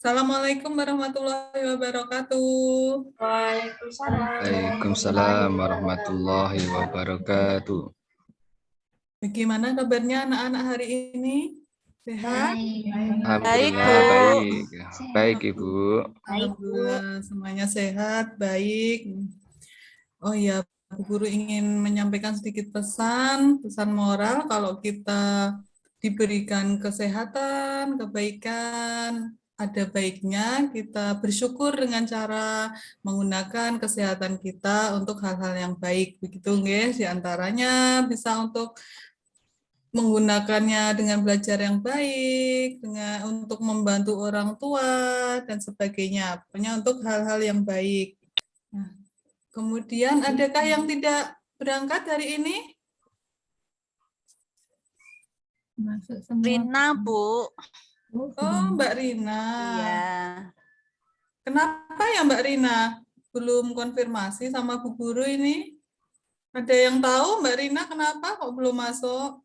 Assalamualaikum warahmatullahi wabarakatuh. Waalaikumsalam warahmatullahi wabarakatuh. Bagaimana kabarnya anak-anak hari ini? Sehat? Alhamdulillah baik. Baik, Ibu. Alhamdulillah semuanya sehat, baik. Oh ya, Bu Guru ingin menyampaikan sedikit pesan moral kalau kita diberikan kesehatan, kebaikan, ada baiknya kita bersyukur dengan cara menggunakan kesehatan kita untuk hal-hal yang baik. Begitu, guys. Di antaranya bisa untuk menggunakannya dengan belajar yang baik, dengan untuk membantu orang tua dan sebagainya. Pokoknya untuk hal-hal yang baik. Nah, kemudian adakah yang tidak berangkat hari ini? Masuk semua. Rina, Bu. Oh, Mbak Rina. Iya. Kenapa ya Mbak Rina? Belum konfirmasi sama Bu Guru ini? Ada yang tahu Mbak Rina kenapa kok belum masuk?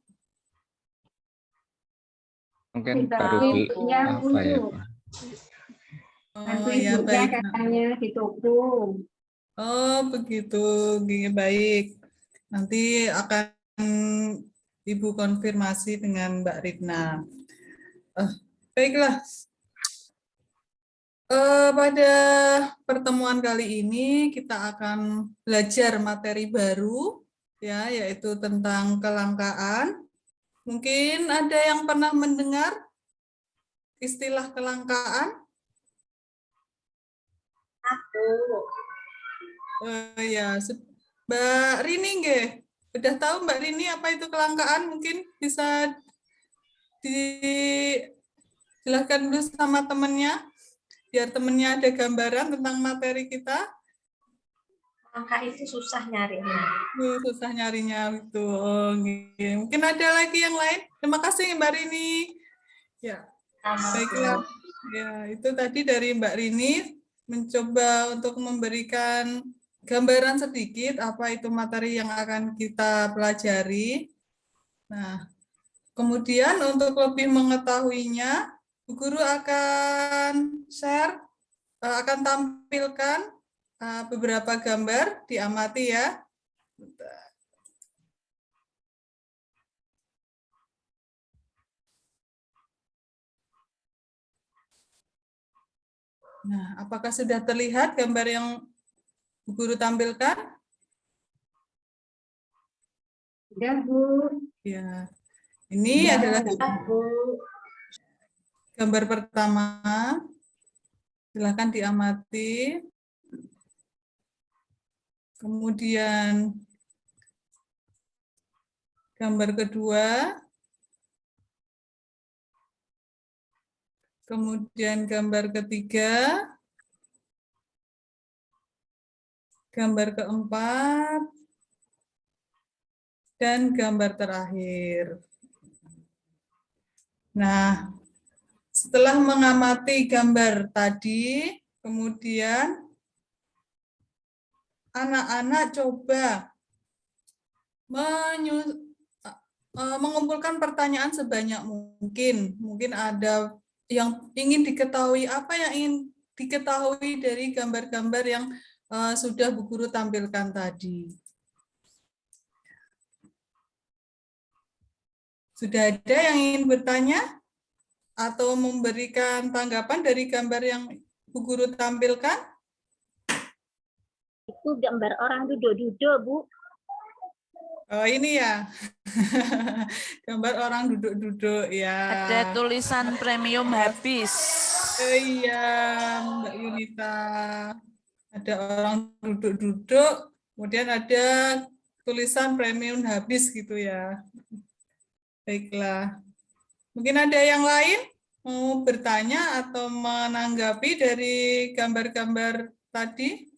Mungkin baru apa ya, Pak? Oh ya baik. Katanya ditutup. Oh begitu, baik. Nanti akan Ibu konfirmasi dengan Mbak Rina. Baiklah. Pada pertemuan kali ini kita akan belajar materi baru, ya, yaitu tentang kelangkaan. Mungkin ada yang pernah mendengar istilah kelangkaan? Ya, Mbak Rini, nggih. Udah tahu Mbak Rini apa itu kelangkaan? Mungkin bisa dijelaskan dulu sama temannya, biar temannya ada gambaran tentang materi kita. Angka itu susah nyarinya. Susah nyarinya itu. Oh, mungkin ada lagi yang lain. Terima kasih Mbak Rini. Ya, baiklah. Ya, itu tadi dari Mbak Rini mencoba untuk memberikan gambaran sedikit apa itu materi yang akan kita pelajari. Nah, kemudian untuk lebih mengetahuinya, Bu Guru akan share, akan tampilkan beberapa gambar, diamati ya. Nah, apakah sudah terlihat gambar yang Bu Guru tampilkan? Sudah, Bu. Ya, ini adalah Bu. gambar pertama. Silakan diamati. Kemudian gambar kedua. Kemudian gambar ketiga. Gambar keempat. Dan gambar terakhir. Nah, setelah mengamati gambar tadi, kemudian anak-anak coba mengumpulkan pertanyaan sebanyak mungkin. Mungkin ada yang ingin diketahui, apa yang ingin diketahui dari gambar-gambar yang sudah Bu Guru tampilkan tadi. Sudah ada yang ingin bertanya atau memberikan tanggapan dari gambar yang Bu Guru tampilkan? Itu gambar orang duduk-duduk, Bu. Oh ini ya, gambar orang duduk-duduk ya. Ada tulisan premium habis. Iya, Mbak Yunita. Ada orang duduk-duduk, kemudian ada tulisan premium habis gitu ya. Baiklah. Mungkin ada yang lain mau bertanya atau menanggapi dari gambar-gambar tadi?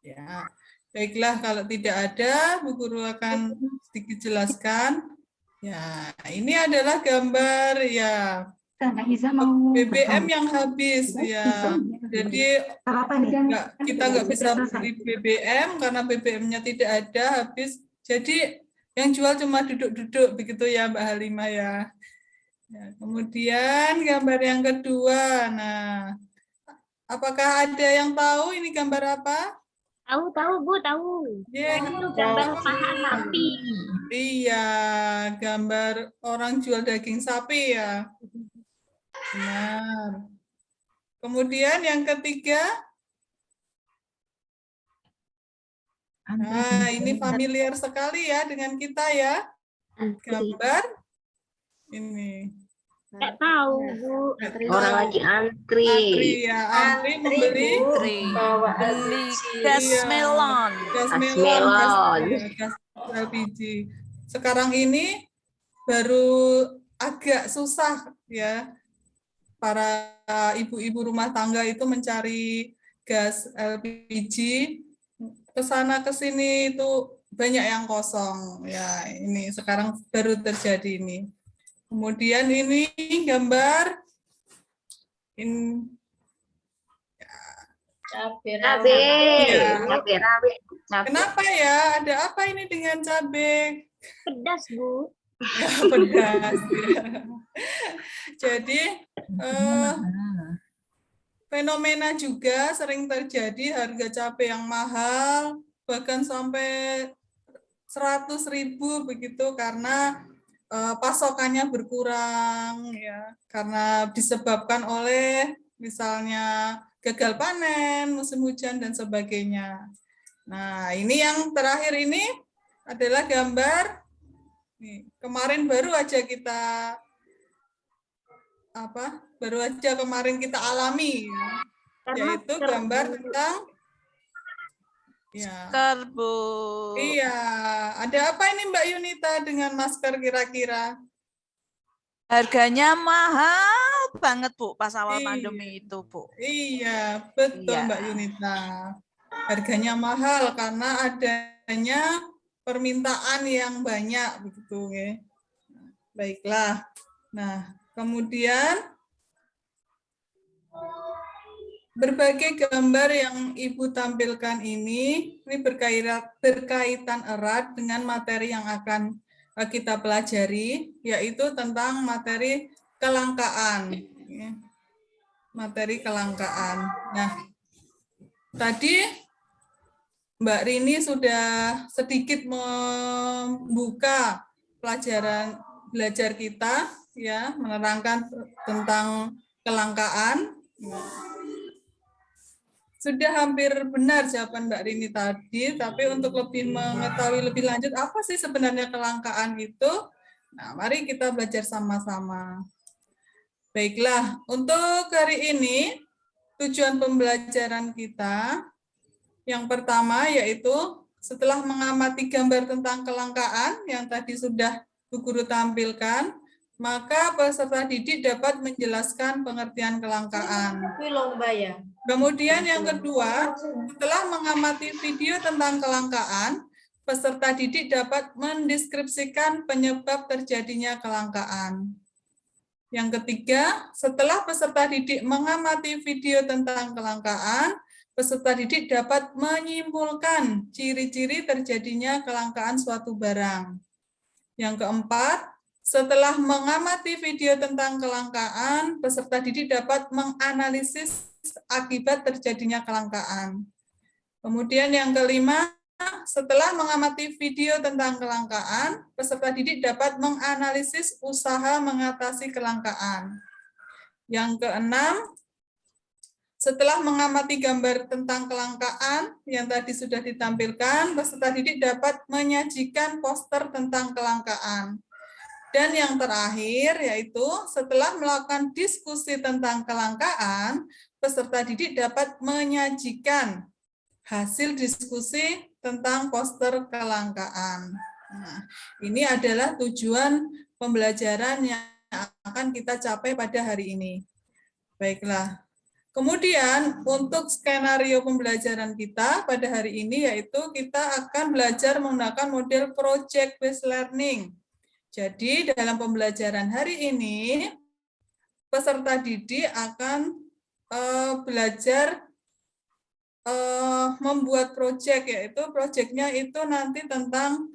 Ya, baiklah kalau tidak ada, Bu Guru akan sedikit jelaskan. Ya, ini adalah gambar ya BBM yang habis ya. Jadi kita nggak bisa beli BBM karena BBM-nya tidak ada, habis. Jadi yang jual cuma duduk-duduk begitu ya Mbak Halimah ya. Ya, kemudian gambar yang kedua. Nah, apakah ada yang tahu ini gambar apa? Tahu Bu, tahu. Ya, Itu gambar paha sapi. iya, gambar orang jual daging sapi ya. Benar. Kemudian yang ketiga. Nah, ini familiar sekali ya dengan kita ya. Gambar ini. Nggak tahu Bu. Orang lagi antri. Antri ya, antri membeli Beli gas Iya. melon. gas Gas melon, melon. gas LPG. Sekarang ini baru agak susah ya para ibu-ibu rumah tangga itu mencari gas LPG, ke sana ke sini itu banyak yang kosong ya. Ini sekarang baru terjadi ini. Kemudian ini gambar ini Cabai. Iya. Cabai rawit. kenapa ya? Ada apa ini dengan cabai? Pedas Bu. Ya, pedas. Ya. Jadi fenomena juga sering terjadi harga cabai yang mahal, bahkan sampai 100.000 begitu karena pasokannya berkurang ya, karena disebabkan oleh misalnya gagal panen, musim hujan dan sebagainya. Nah, ini yang terakhir ini adalah gambar nih, kemarin baru aja kita kemarin kita alami ya, yaitu gambar tentang ya. Masker, Bu. Iya, ada apa ini Mbak Yunita dengan masker kira-kira? Harganya mahal banget, Bu, pas awal Iya. pandemi itu, Bu. Iya, betul Iya. Mbak Yunita. Harganya mahal karena adanya permintaan yang banyak begitu ya. Baiklah. Nah, kemudian berbagai gambar yang Ibu tampilkan ini berkaitan erat dengan materi yang akan kita pelajari, yaitu tentang materi kelangkaan. ya. Materi kelangkaan. Nah, tadi Mbak Rini sudah sedikit membuka pelajaran belajar kita, ya, menerangkan tentang kelangkaan. Sudah hampir benar jawaban Mbak Rini tadi, tapi untuk lebih mengetahui lebih lanjut apa sih sebenarnya kelangkaan itu, nah mari kita belajar sama-sama. Baiklah, untuk hari ini tujuan pembelajaran kita yang pertama yaitu setelah mengamati gambar tentang kelangkaan yang tadi sudah Bu Guru tampilkan, maka peserta didik dapat menjelaskan pengertian kelangkaan. Kemudian yang kedua, setelah mengamati video tentang kelangkaan, peserta didik dapat mendeskripsikan penyebab terjadinya kelangkaan. Yang ketiga, setelah peserta didik mengamati video tentang kelangkaan, peserta didik dapat menyimpulkan ciri-ciri terjadinya kelangkaan suatu barang. Yang keempat, setelah mengamati video tentang kelangkaan, peserta didik dapat menganalisis akibat terjadinya kelangkaan. Kemudian yang kelima, setelah mengamati video tentang kelangkaan, peserta didik dapat menganalisis usaha mengatasi kelangkaan. Yang keenam, setelah mengamati gambar tentang kelangkaan yang tadi sudah ditampilkan, peserta didik dapat menyajikan poster tentang kelangkaan. Dan yang terakhir yaitu setelah melakukan diskusi tentang kelangkaan, peserta didik dapat menyajikan hasil diskusi tentang poster kelangkaan. Nah, ini adalah tujuan pembelajaran yang akan kita capai pada hari ini. Baiklah. Kemudian untuk skenario pembelajaran kita pada hari ini yaitu kita akan belajar menggunakan model project based learning. Jadi dalam pembelajaran hari ini peserta didik akan belajar membuat proyek, yaitu proyeknya itu nanti tentang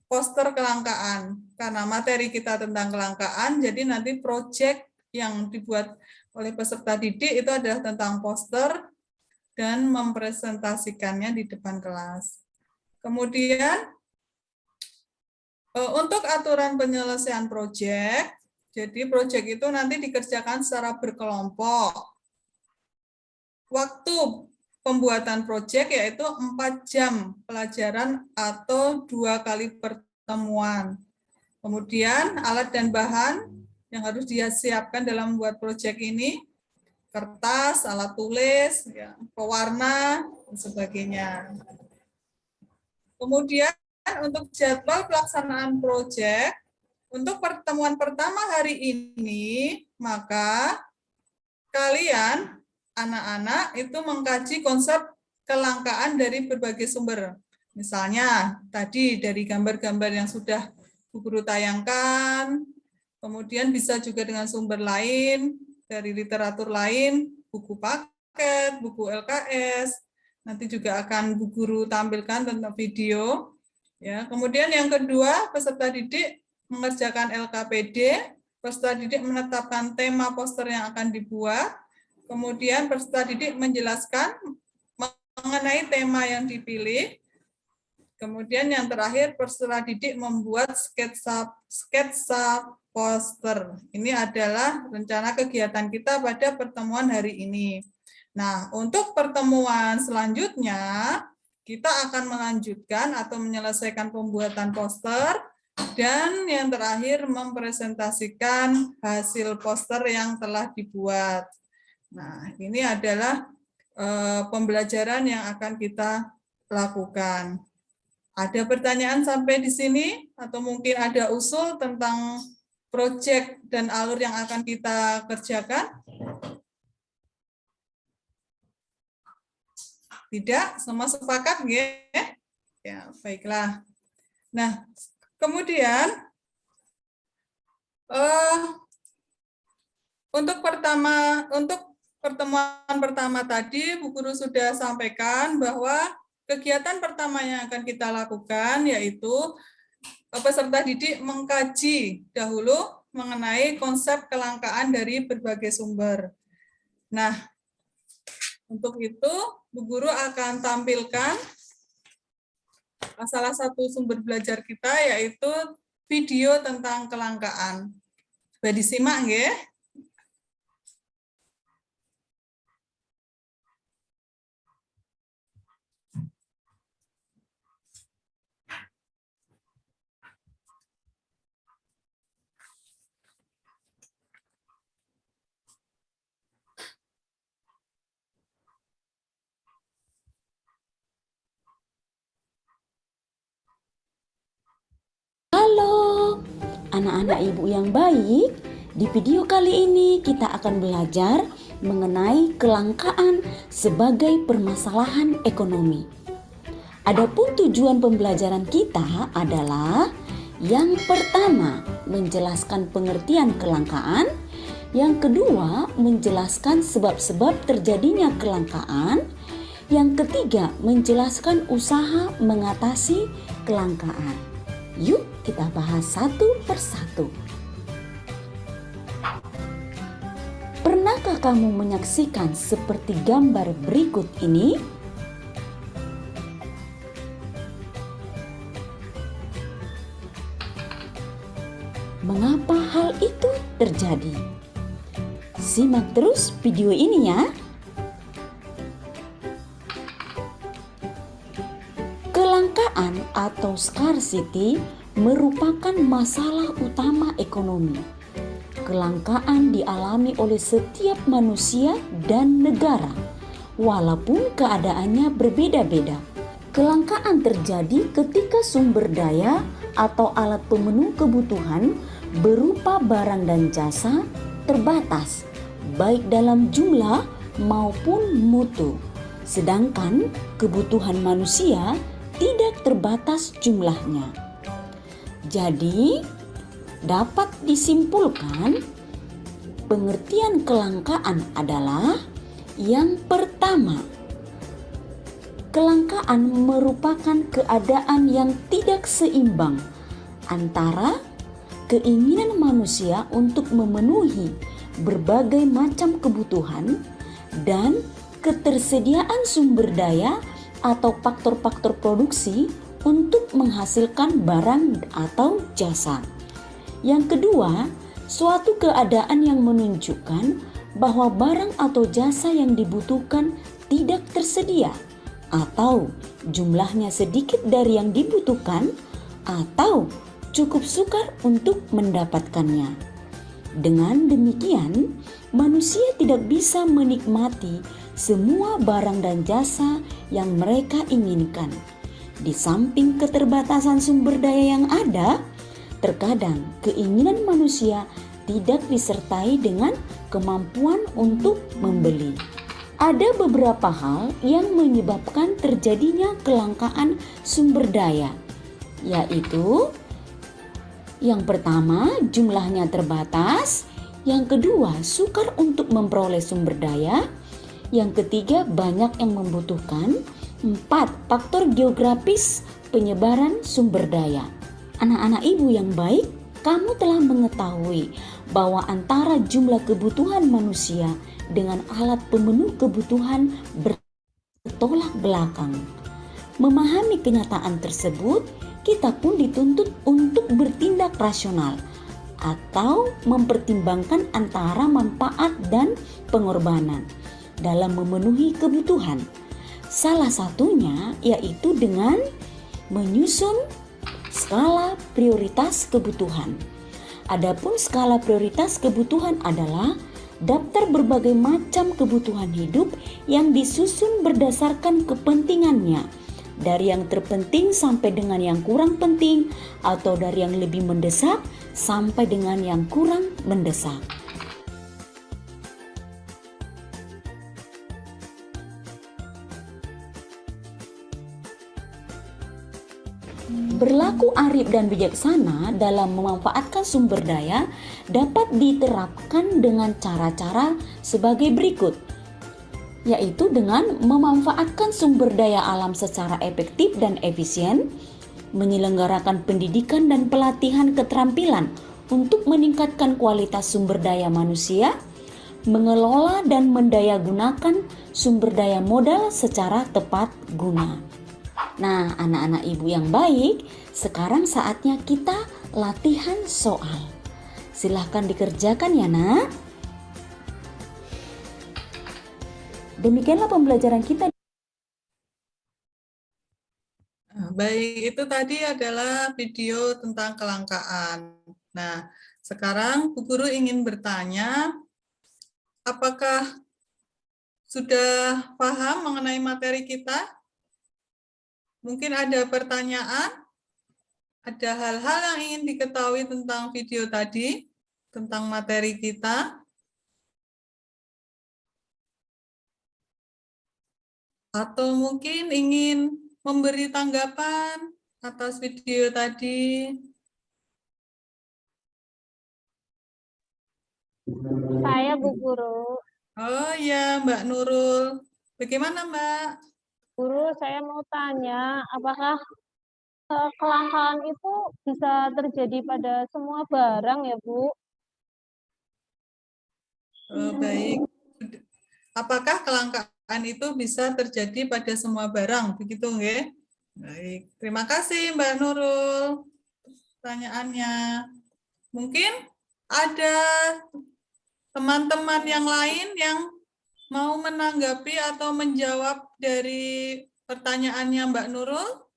poster kelangkaan. Karena materi kita tentang kelangkaan, jadi nanti proyek yang dibuat oleh peserta didik itu adalah tentang poster dan mempresentasikannya di depan kelas. Kemudian untuk aturan penyelesaian proyek, jadi proyek itu nanti dikerjakan secara berkelompok. Waktu pembuatan proyek yaitu 4 jam pelajaran atau 2 kali pertemuan. Kemudian alat dan bahan yang harus disiapkan dalam membuat proyek ini, kertas, alat tulis, ya, pewarna, dan sebagainya. Kemudian untuk jadwal pelaksanaan proyek, untuk pertemuan pertama hari ini, maka kalian, anak-anak, itu mengkaji konsep kelangkaan dari berbagai sumber. Misalnya, tadi dari gambar-gambar yang sudah Bu Guru tayangkan, kemudian bisa juga dengan sumber lain, dari literatur lain, buku paket, buku LKS, nanti juga akan Bu Guru tampilkan tentang video. Ya, kemudian yang kedua, peserta didik mengerjakan LKPD, peserta didik menetapkan tema poster yang akan dibuat, kemudian peserta didik menjelaskan mengenai tema yang dipilih, kemudian yang terakhir peserta didik membuat sketsa poster. Ini adalah rencana kegiatan kita pada pertemuan hari ini. Nah, untuk pertemuan selanjutnya, kita akan melanjutkan atau menyelesaikan pembuatan poster, dan yang terakhir mempresentasikan hasil poster yang telah dibuat. Nah, ini adalah pembelajaran yang akan kita lakukan. Ada pertanyaan sampai di sini? Atau mungkin ada usul tentang proyek dan alur yang akan kita kerjakan? Tidak? Semua sepakat? Ya, baiklah. Nah, kemudian untuk pertemuan pertama tadi Bu Guru sudah sampaikan bahwa kegiatan pertama yang akan kita lakukan yaitu peserta didik mengkaji dahulu mengenai konsep kelangkaan dari berbagai sumber. Nah, untuk itu Bu Guru akan tampilkan salah satu sumber belajar kita yaitu video tentang kelangkaan. Coba disimak nggih. Halo, anak-anak ibu yang baik. Di video kali ini kita akan belajar mengenai kelangkaan sebagai permasalahan ekonomi. Adapun tujuan pembelajaran kita adalah yang pertama, menjelaskan pengertian kelangkaan, yang kedua, menjelaskan sebab-sebab terjadinya kelangkaan, yang ketiga, menjelaskan usaha mengatasi kelangkaan. Yuk kita bahas satu persatu. Pernahkah kamu menyaksikan seperti gambar berikut ini? Mengapa hal itu terjadi? Simak terus video ini ya. Kelangkaan atau scarcity merupakan masalah utama ekonomi. Kelangkaan dialami oleh setiap manusia dan negara, walaupun keadaannya berbeda-beda. Kelangkaan terjadi ketika sumber daya atau alat pemenuh kebutuhan berupa barang dan jasa terbatas, baik dalam jumlah maupun mutu. Sedangkan kebutuhan manusia tidak terbatas jumlahnya. Jadi, dapat disimpulkan Pengertian kelangkaan adalah yang pertama, kelangkaan merupakan keadaan yang tidak seimbang antara keinginan manusia untuk memenuhi berbagai macam kebutuhan dan ketersediaan sumber daya atau faktor-faktor produksi untuk menghasilkan barang atau jasa. Yang kedua, suatu keadaan yang menunjukkan bahwa barang atau jasa yang dibutuhkan tidak tersedia atau jumlahnya sedikit dari yang dibutuhkan atau cukup sukar untuk mendapatkannya. Dengan demikian, manusia tidak bisa menikmati semua barang dan jasa yang mereka inginkan. Di samping keterbatasan sumber daya yang ada, terkadang keinginan manusia tidak disertai dengan kemampuan untuk membeli. Ada beberapa hal yang menyebabkan terjadinya kelangkaan sumber daya, yaitu yang pertama, jumlahnya terbatas. Yang kedua, sukar untuk memperoleh sumber daya. Yang ketiga, banyak yang membutuhkan. 4. Faktor geografis penyebaran sumber daya. Anak-anak ibu yang baik, kamu telah mengetahui bahwa antara jumlah kebutuhan manusia dengan alat pemenuh kebutuhan bertolak belakang. Memahami kenyataan tersebut, kita pun dituntut untuk bertindak rasional atau mempertimbangkan antara manfaat dan pengorbanan dalam memenuhi kebutuhan. Salah satunya yaitu dengan menyusun skala prioritas kebutuhan. Adapun skala prioritas kebutuhan adalah daftar berbagai macam kebutuhan hidup yang disusun berdasarkan kepentingannya, dari yang terpenting sampai dengan yang kurang penting, atau dari yang lebih mendesak sampai dengan yang kurang mendesak. Berlaku arif dan bijaksana dalam memanfaatkan sumber daya dapat diterapkan dengan cara-cara sebagai berikut, yaitu dengan memanfaatkan sumber daya alam secara efektif dan efisien, menyelenggarakan pendidikan dan pelatihan keterampilan untuk meningkatkan kualitas sumber daya manusia, mengelola dan mendayagunakan sumber daya modal secara tepat guna. Nah, anak-anak ibu yang baik, sekarang saatnya kita latihan soal. Silahkan dikerjakan ya, nak. Demikianlah pembelajaran kita. Baik, itu tadi adalah video tentang kelangkaan. Nah, sekarang Bu Guru ingin bertanya, apakah sudah paham mengenai materi kita? Mungkin ada pertanyaan? Ada hal-hal yang ingin diketahui tentang video tadi, tentang materi kita? Atau mungkin ingin memberi tanggapan atas video tadi? Saya Bu Guru. Oh ya, Mbak Nurul. Bagaimana, Mbak? Guru, saya mau tanya, apakah kelangkaan itu bisa terjadi pada semua barang ya, Bu? Oh, baik. Apakah kelangkaan itu bisa terjadi pada semua barang? Begitu, nggih? Baik. Terima kasih, Mbak Nurul. Pertanyaannya. Mungkin ada teman-teman yang lain yang mau menanggapi atau menjawab dari pertanyaannya Mbak Nurul?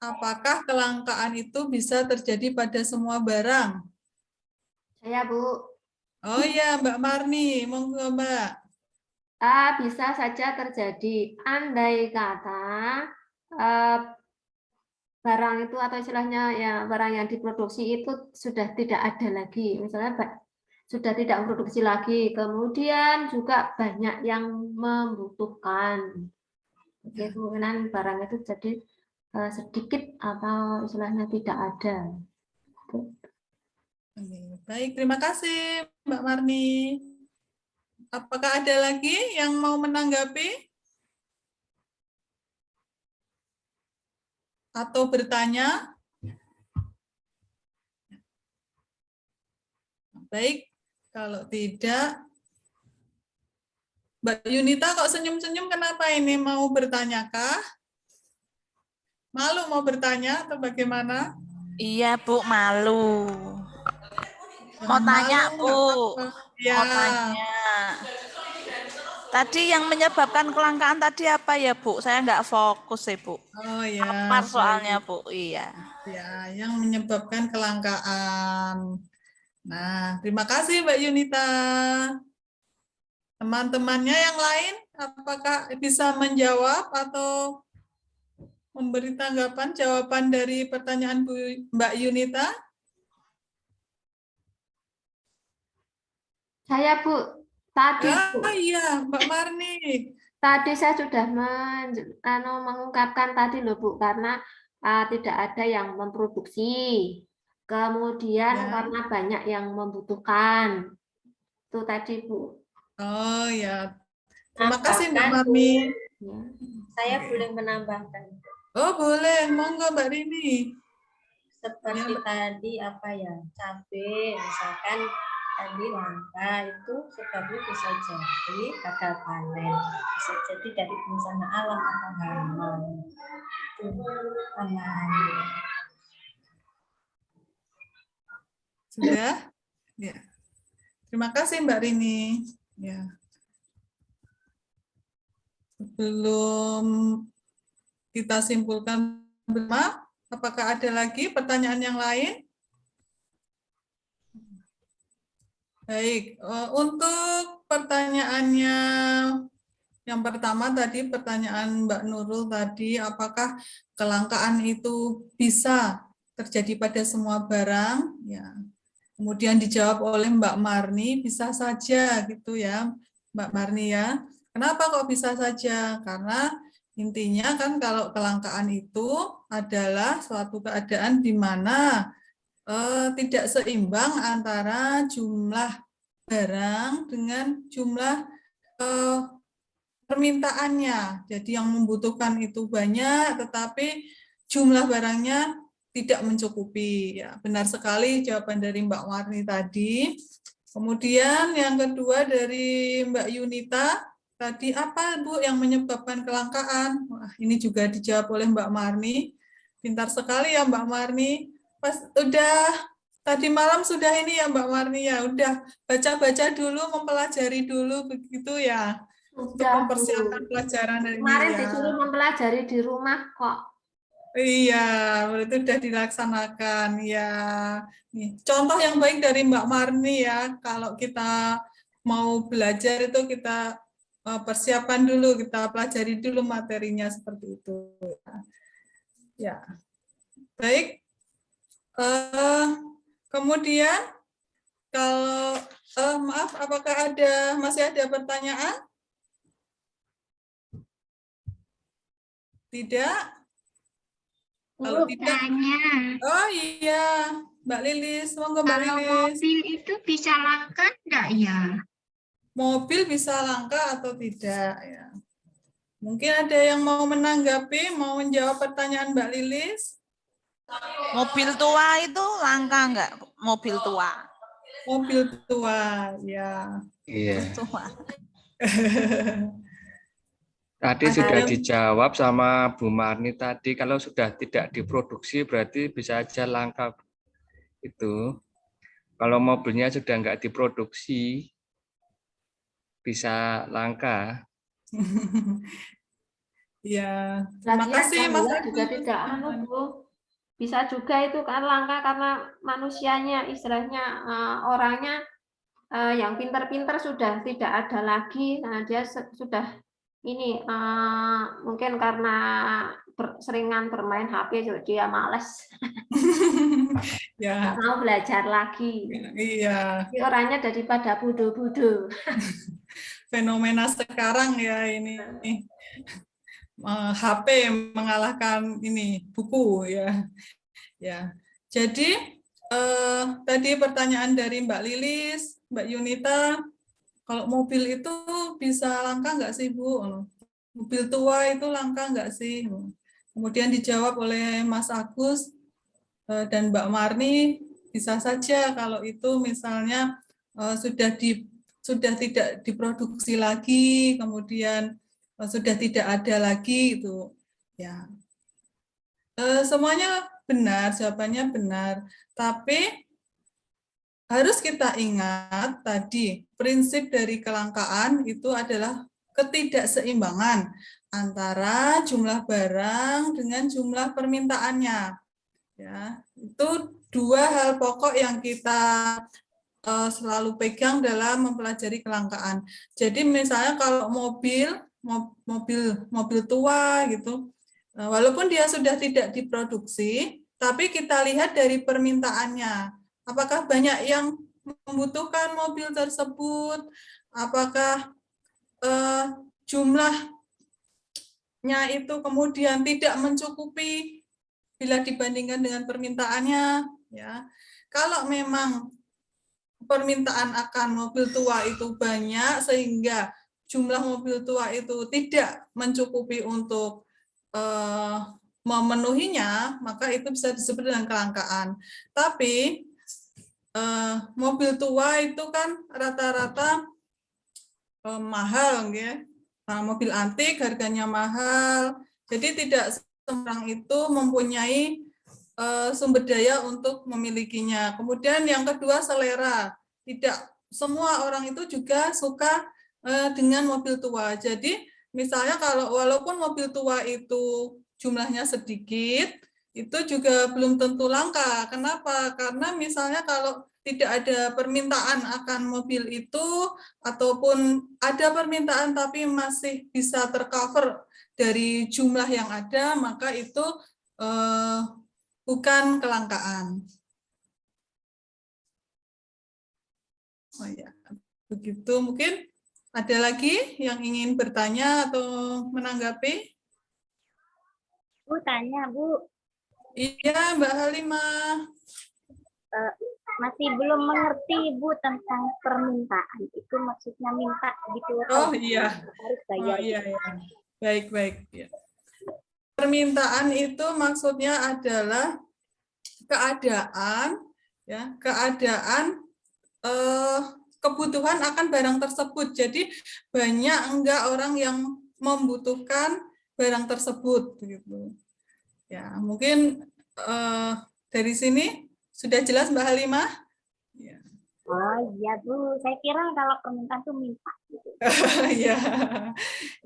Apakah kelangkaan itu bisa terjadi pada semua barang? Saya, Bu. Oh ya, Mbak Marni, monggo Mbak. Bisa saja terjadi. Andai kata barang itu atau istilahnya ya barang yang diproduksi itu sudah tidak ada lagi. Misalnya sudah tidak produksi lagi, kemudian juga banyak yang membutuhkan. Oke, kemungkinan barang itu jadi sedikit atau istilahnya tidak ada. Baik, terima kasih Mbak Marni. Apakah ada lagi yang mau menanggapi atau bertanya? Baik, kalau tidak, Mbak Yunita kok senyum-senyum, kenapa ini, mau bertanyakah? Malu mau bertanya atau bagaimana? Iya, Bu, malu. Mau Jangan tanya, malu, Bu. nggak apa-apa. Ya. Mau tanya. Tadi yang menyebabkan kelangkaan tadi apa ya, Bu? Saya nggak fokus ya, Bu. Oh ya, Apar soalnya, baik. Bu. Iya. Ya, yang menyebabkan kelangkaan. Nah, terima kasih Mbak Yunita. Teman-temannya yang lain, apakah bisa menjawab atau memberi tanggapan, jawaban dari pertanyaan Mbak Yunita? Saya Bu, tadi Bu, Iya, Mbak Marni. tadi saya sudah mengungkapkan tadi loh Bu, karena tidak ada yang memproduksi. Kemudian Ya. karena banyak yang membutuhkan. Itu tadi Bu. Oh ya, terima kasih Mbak Marni. Ya. Saya boleh menambahkan. Oh boleh, monggo Mbak Rini. Seperti Ya. tadi apa ya, cabai misalkan tadi langka itu sebabnya bisa jadi gagal panen, bisa jadi dari bencana alam atau hama. Itu tambahannya. Sudah? Ya. Terima kasih Mbak Rini. Ya. Sebelum kita simpulkan bersama, apakah ada lagi pertanyaan yang lain? Baik, untuk pertanyaannya yang pertama tadi, pertanyaan Mbak Nurul tadi, apakah kelangkaan itu bisa terjadi pada semua barang? Ya. Kemudian dijawab oleh Mbak Marni, bisa saja gitu ya, Mbak Marni ya. Kenapa kok bisa saja? Karena intinya kan kalau kelangkaan itu adalah suatu keadaan di mana tidak seimbang antara jumlah barang dengan jumlah permintaannya. Jadi yang membutuhkan itu banyak, tetapi jumlah barangnya tidak mencukupi. Ya, benar sekali jawaban dari Mbak Warni tadi. Kemudian yang kedua dari Mbak Yunita, tadi apa Bu yang menyebabkan kelangkaan? Wah, ini juga dijawab oleh Mbak Marni. Pintar sekali ya Mbak Marni. Pas udah tadi malam sudah ini ya Mbak Marni ya, udah baca-baca dulu, mempelajari dulu begitu ya. Untuk Sudah, mempersiapkan Bu. pelajaran ini Kemarin ya. disuruh mempelajari di rumah kok. Iya, itu sudah dilaksanakan ya. Nih, contoh yang baik dari Mbak Marni ya, kalau kita mau belajar itu kita persiapkan dulu, kita pelajari dulu materinya seperti itu. Ya, baik. Kemudian kalau maaf, apakah masih ada pertanyaan? Tidak? Kalau tidak, oh iya, Mbak Lilis, monggo Mbak Lilis. Mobil itu bisa langka enggak ya? Mobil bisa langka atau tidak? Ya. Mungkin ada yang mau menanggapi, mau menjawab pertanyaan Mbak Lilis? Mobil tua itu langka nggak? Mobil tua. Mobil tua, ya. Iya. Tua. Tadi sudah dijawab sama Bu Marni tadi, kalau sudah tidak diproduksi berarti bisa aja langka. Itu. Kalau mobilnya sudah nggak diproduksi, bisa langka. Ya, terima Lagian kasih Mas gula Agus. juga tidak Bu. Bisa juga itu kan langka karena manusianya, istilahnya orangnya yang pinter-pinter sudah tidak ada lagi. Nah, dia sudah ini mungkin karena seringan bermain HP jadi dia malas. Ya. Nggak mau belajar lagi. Iya. Jadi orangnya daripada bodoh-bodoh. Fenomena sekarang ya ini. HP mengalahkan ini buku ya. Ya. Jadi tadi pertanyaan dari Mbak Lilis, Mbak Yunita, kalau mobil itu bisa langka nggak sih, Bu? Mobil tua itu langka nggak sih? Kemudian dijawab oleh Mas Agus dan Mbak Marni, bisa saja kalau itu misalnya sudah tidak diproduksi lagi, kemudian sudah tidak ada lagi itu. Ya. Semuanya benar, jawabannya benar. Tapi harus kita ingat tadi, prinsip dari kelangkaan itu adalah ketidakseimbangan antara jumlah barang dengan jumlah permintaannya. Ya, itu dua hal pokok yang kita selalu pegang dalam mempelajari kelangkaan. Jadi misalnya kalau mobil tua gitu, walaupun dia sudah tidak diproduksi, tapi kita lihat dari permintaannya. Apakah banyak yang membutuhkan mobil tersebut? Apakah jumlahnya itu kemudian tidak mencukupi bila dibandingkan dengan permintaannya? Ya, kalau memang permintaan akan mobil tua itu banyak sehingga jumlah mobil tua itu tidak mencukupi untuk memenuhinya, maka itu bisa disebut dengan kelangkaan. Tapi mobil tua itu kan rata-rata mahal, ya. Nah, mobil antik harganya mahal, jadi tidak semua orang itu mempunyai sumber daya untuk memilikinya. Kemudian yang kedua, selera. Tidak semua orang itu juga suka dengan mobil tua. Jadi misalnya kalau walaupun mobil tua itu jumlahnya sedikit, itu juga belum tentu langka. Kenapa? Karena misalnya kalau tidak ada permintaan akan mobil itu, ataupun ada permintaan tapi masih bisa tercover dari jumlah yang ada, maka itu bukan kelangkaan. Oh ya, begitu. Mungkin ada lagi yang ingin bertanya atau menanggapi? Bu, tanya, Bu. Iya, Mbak Halimah. Masih belum mengerti, Bu, tentang permintaan. Itu maksudnya minta gitu. Oh iya. Harus bayar. Oh iya, iya. Baik. Ya. Permintaan itu maksudnya adalah keadaan, ya, kebutuhan akan barang tersebut. Jadi banyak enggak orang yang membutuhkan barang tersebut, gitu. Ya, mungkin dari sini sudah jelas, Mbak Halimah? Ya. Oh iya, Bu. Saya kira kalau permintaan itu minta. Gitu.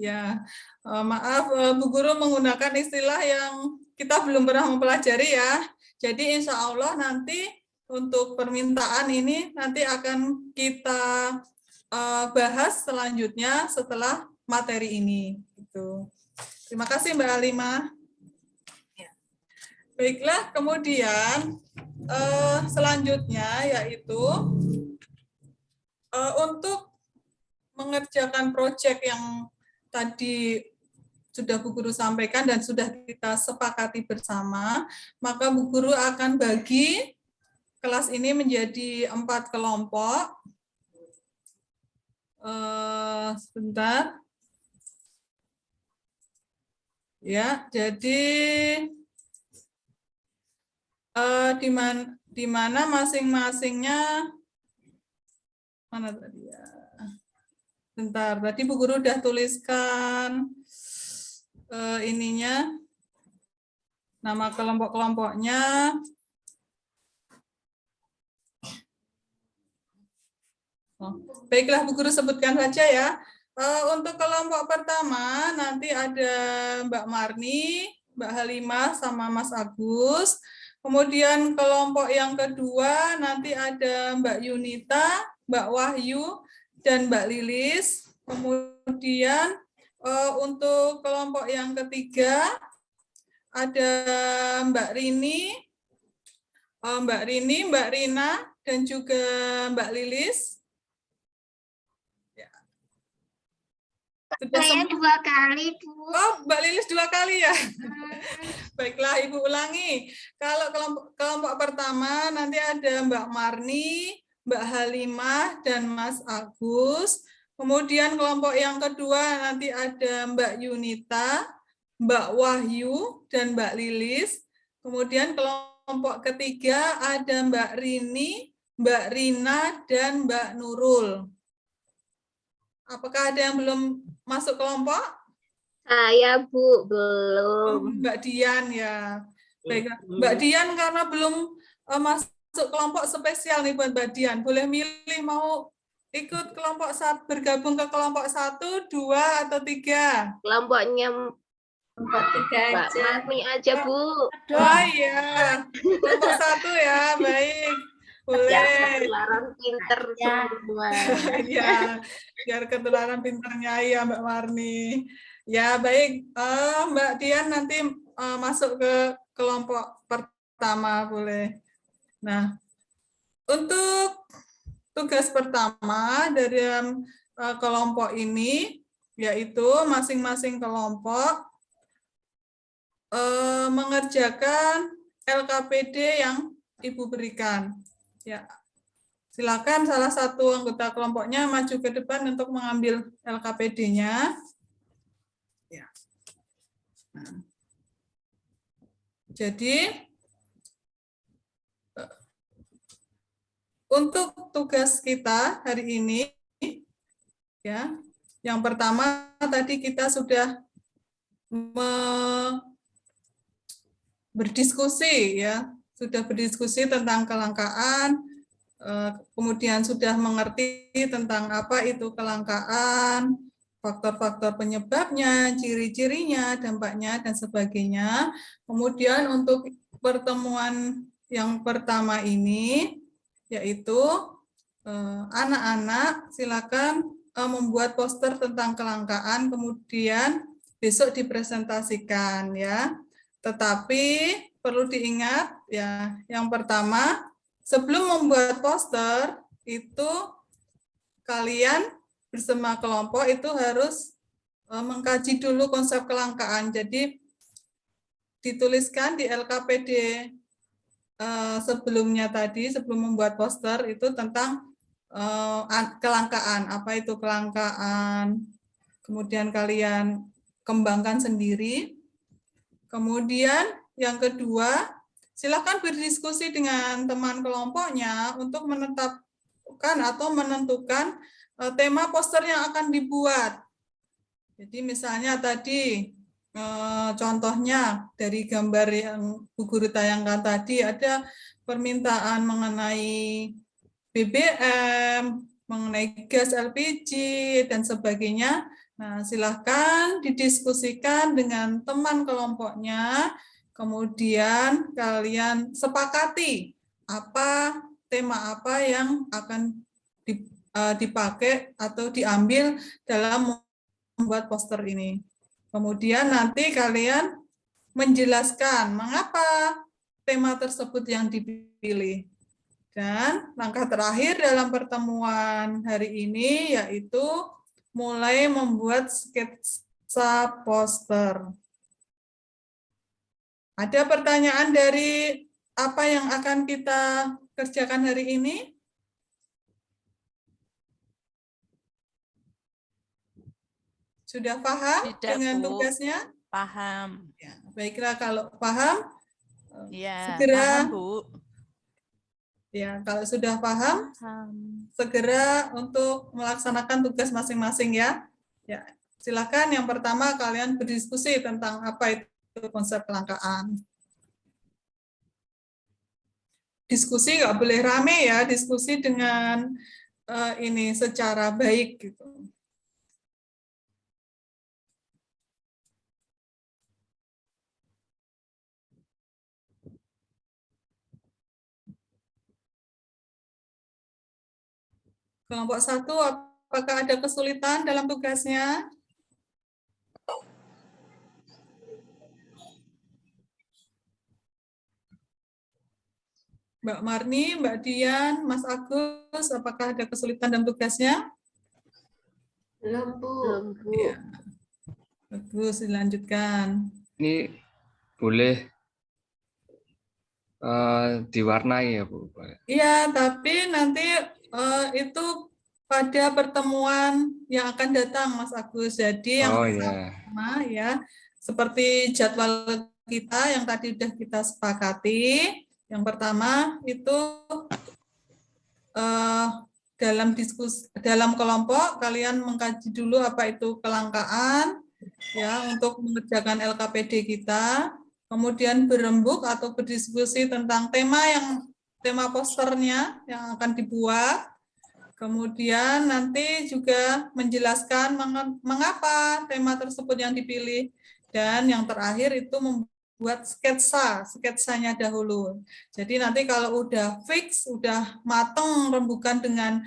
Ya. Maaf, Bu Guru menggunakan istilah yang kita belum pernah mempelajari ya. Jadi insya Allah nanti untuk permintaan ini nanti akan kita bahas selanjutnya setelah materi ini. Gitu. Terima kasih Mbak Halimah. Baiklah, kemudian selanjutnya yaitu untuk mengerjakan proyek yang tadi sudah Bu Guru sampaikan dan sudah kita sepakati bersama, maka Bu Guru akan bagi kelas ini menjadi 4 kelompok. Sebentar. Ya, jadi di mana masing-masingnya, mana tadi ya? Bentar, tadi Bu Guru udah tuliskan ininya, nama kelompok-kelompoknya. Baiklah, Bu Guru sebutkan saja ya. Untuk kelompok pertama nanti ada Mbak Marni, Mbak Halimah, sama Mas Agus. Kemudian kelompok yang kedua nanti ada Mbak Yunita, Mbak Wahyu, dan Mbak Lilis. Kemudian untuk kelompok yang ketiga ada Mbak Rini, Mbak Rina, dan juga Mbak Lilis. Sudah Saya semua? 2 kali, Bu. Oh, Mbak Lilis 2 kali ya. Baiklah, Ibu ulangi. Kalau kelompok pertama nanti ada Mbak Marni, Mbak Halimah, dan Mas Agus. Kemudian kelompok yang kedua nanti ada Mbak Yunita, Mbak Wahyu, dan Mbak Lilis. Kemudian kelompok ketiga ada Mbak Rini, Mbak Rina, dan Mbak Nurul. Apakah ada yang belum masuk kelompok? Saya Bu belum. Mbak Dian ya. Baiklah. Mbak Dian karena belum masuk kelompok spesial nih buat Mbak Dian. Boleh milih mau ikut kelompok bergabung ke kelompok 1, 2, atau 3? Kelompoknya Kelompok 3 Mbak aja. Marni aja Bu. Oh iya, kelompok 1 ya, baik. Biar Boleh. ketularan pinter semua. Ya, biar ketularan pinternya ya Mbak Marni. Ya baik, Mbak Dian nanti masuk ke kelompok pertama boleh. Nah, untuk tugas pertama dari kelompok ini yaitu masing-masing kelompok mengerjakan LKPD yang Ibu berikan. Ya, silakan salah satu anggota kelompoknya maju ke depan untuk mengambil LKPD-nya. Ya. Nah. Jadi untuk tugas kita hari ini, ya, yang pertama tadi kita sudah berdiskusi, ya, sudah berdiskusi tentang kelangkaan, kemudian sudah mengerti tentang apa itu kelangkaan, faktor-faktor penyebabnya, ciri-cirinya, dampaknya, dan sebagainya. Kemudian untuk pertemuan yang pertama ini, yaitu anak-anak silakan membuat poster tentang kelangkaan, kemudian besok dipresentasikan ya. Tetapi perlu diingat ya, yang pertama sebelum membuat poster itu kalian bersama kelompok itu harus mengkaji dulu konsep kelangkaan. Jadi dituliskan di LKPD sebelumnya tadi, sebelum membuat poster itu tentang kelangkaan. Apa itu kelangkaan? Kemudian kalian kembangkan sendiri. Kemudian yang kedua, silakan berdiskusi dengan teman kelompoknya untuk menetapkan atau menentukan tema poster yang akan dibuat. Jadi misalnya tadi contohnya dari gambar yang Bu Guru tayangkan tadi ada permintaan mengenai BBM, mengenai gas LPG dan sebagainya. Nah, silahkan didiskusikan dengan teman kelompoknya, kemudian kalian sepakati tema apa yang akan dipakai atau diambil dalam membuat poster ini. Kemudian nanti kalian menjelaskan mengapa tema tersebut yang dipilih. Dan langkah terakhir dalam pertemuan hari ini yaitu mulai membuat sketsa poster. Ada pertanyaan dari apa yang akan kita kerjakan hari ini? Sudah paham dengan tugasnya? Paham. Ya, baiklah kalau paham, Ya, segera. paham, Bu. Ya, kalau sudah paham, segera untuk melaksanakan tugas masing-masing ya. Ya, silakan yang pertama kalian berdiskusi tentang apa itu konsep kelangkaan. Diskusi nggak boleh rame ya, diskusi dengan ini secara baik gitu. Kelompok 1, apakah ada kesulitan dalam tugasnya? Mbak Marni, Mbak Dian, Mas Agus, apakah ada kesulitan dalam tugasnya? Belum, Bu. Belum, Bu. Ya. Bagus, dilanjutkan. Ini boleh diwarnai ya, Bu? Iya, tapi nanti itu pada pertemuan yang akan datang, Mas Agus. Jadi yang Oh ya. pertama ya, seperti jadwal kita yang tadi sudah kita sepakati. Yang pertama itu dalam kelompok kalian mengkaji dulu apa itu kelangkaan ya untuk mengerjakan LKPD kita. Kemudian berembuk atau berdiskusi tentang tema posternya yang akan dibuat. Kemudian nanti juga menjelaskan mengapa tema tersebut yang dipilih. Dan yang terakhir itu membuat sketsanya dahulu. Jadi nanti kalau udah fix, udah mateng rembukan dengan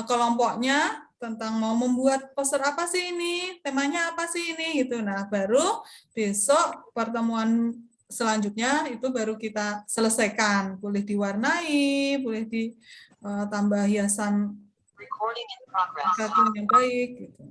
kelompoknya, tentang mau membuat poster apa sih ini, temanya apa sih ini, gitu. Nah, baru besok pertemuan selanjutnya itu baru kita selesaikan. Boleh diwarnai, boleh ditambah hiasan kartun yang baik, gitu.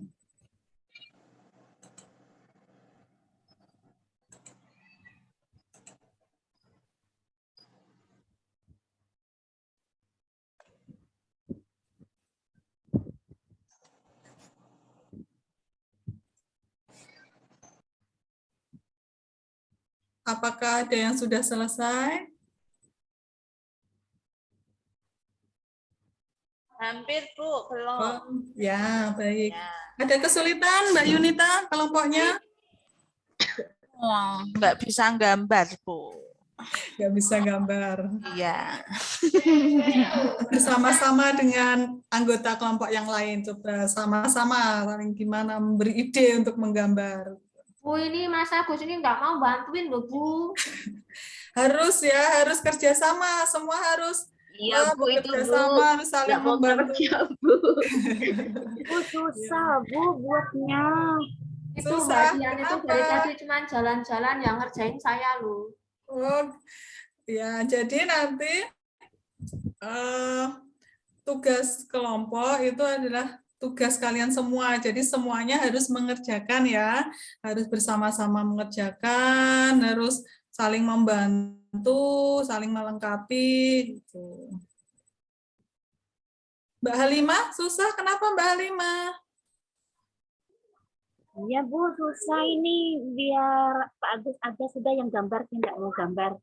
Apakah ada yang sudah selesai? Hampir, Bu, belum. Oh, ya, baik. Ya. Ada kesulitan, Mbak Yunita, kelompoknya? Oh, nggak bisa gambar, Bu. Nggak bisa gambar. Iya. Bersama-sama dengan anggota kelompok yang lain, coba sama-sama saling gimana memberi ide untuk menggambar. Bu, ini Mas Agus ini nggak mau bantuin loh, Bu. Harus ya, harus kerjasama, semua harus Iya, Bu, itu, bekerja Bu. sama, harus saling Nggak mau membantu. kerja, Bu. Bu, susah, Bu, buatnya. Itu Susah, Mbak Dian itu kenapa? dari tadi cuma jalan-jalan yang ngerjain saya loh. Oh, ya, jadi nanti tugas kelompok itu adalah tugas kalian semua. Jadi semuanya harus mengerjakan ya, harus bersama-sama mengerjakan, harus saling membantu, saling melengkapi. Gitu. Mbak Halimah, susah kenapa Mbak Halimah? Iya, Bu, susah ini. Biar Pak Agus aja sudah yang gambar, tidak mau gambar.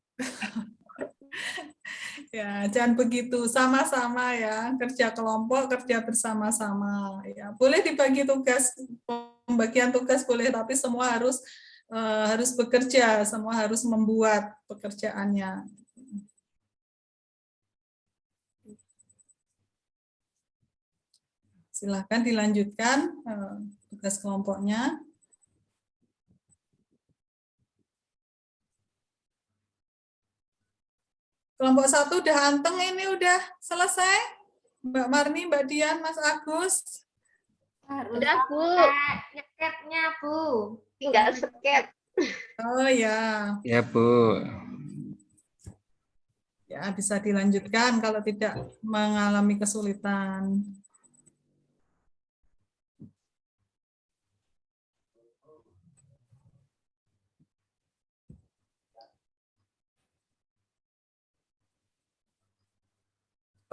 Ya, jangan begitu, sama-sama ya, kerja kelompok, kerja bersama-sama. Ya, boleh dibagi tugas, pembagian tugas boleh, tapi semua harus bekerja, semua harus membuat pekerjaannya. Silakan dilanjutkan tugas kelompoknya. Kelompok 1 udah anteng, ini udah selesai. Mbak Marni, Mbak Dian, Mas Agus. Harus Udah, Bu. nyeketnya, Bu. Tinggal sket. Oh ya. Ya, Bu. Ya, bisa dilanjutkan kalau tidak mengalami kesulitan.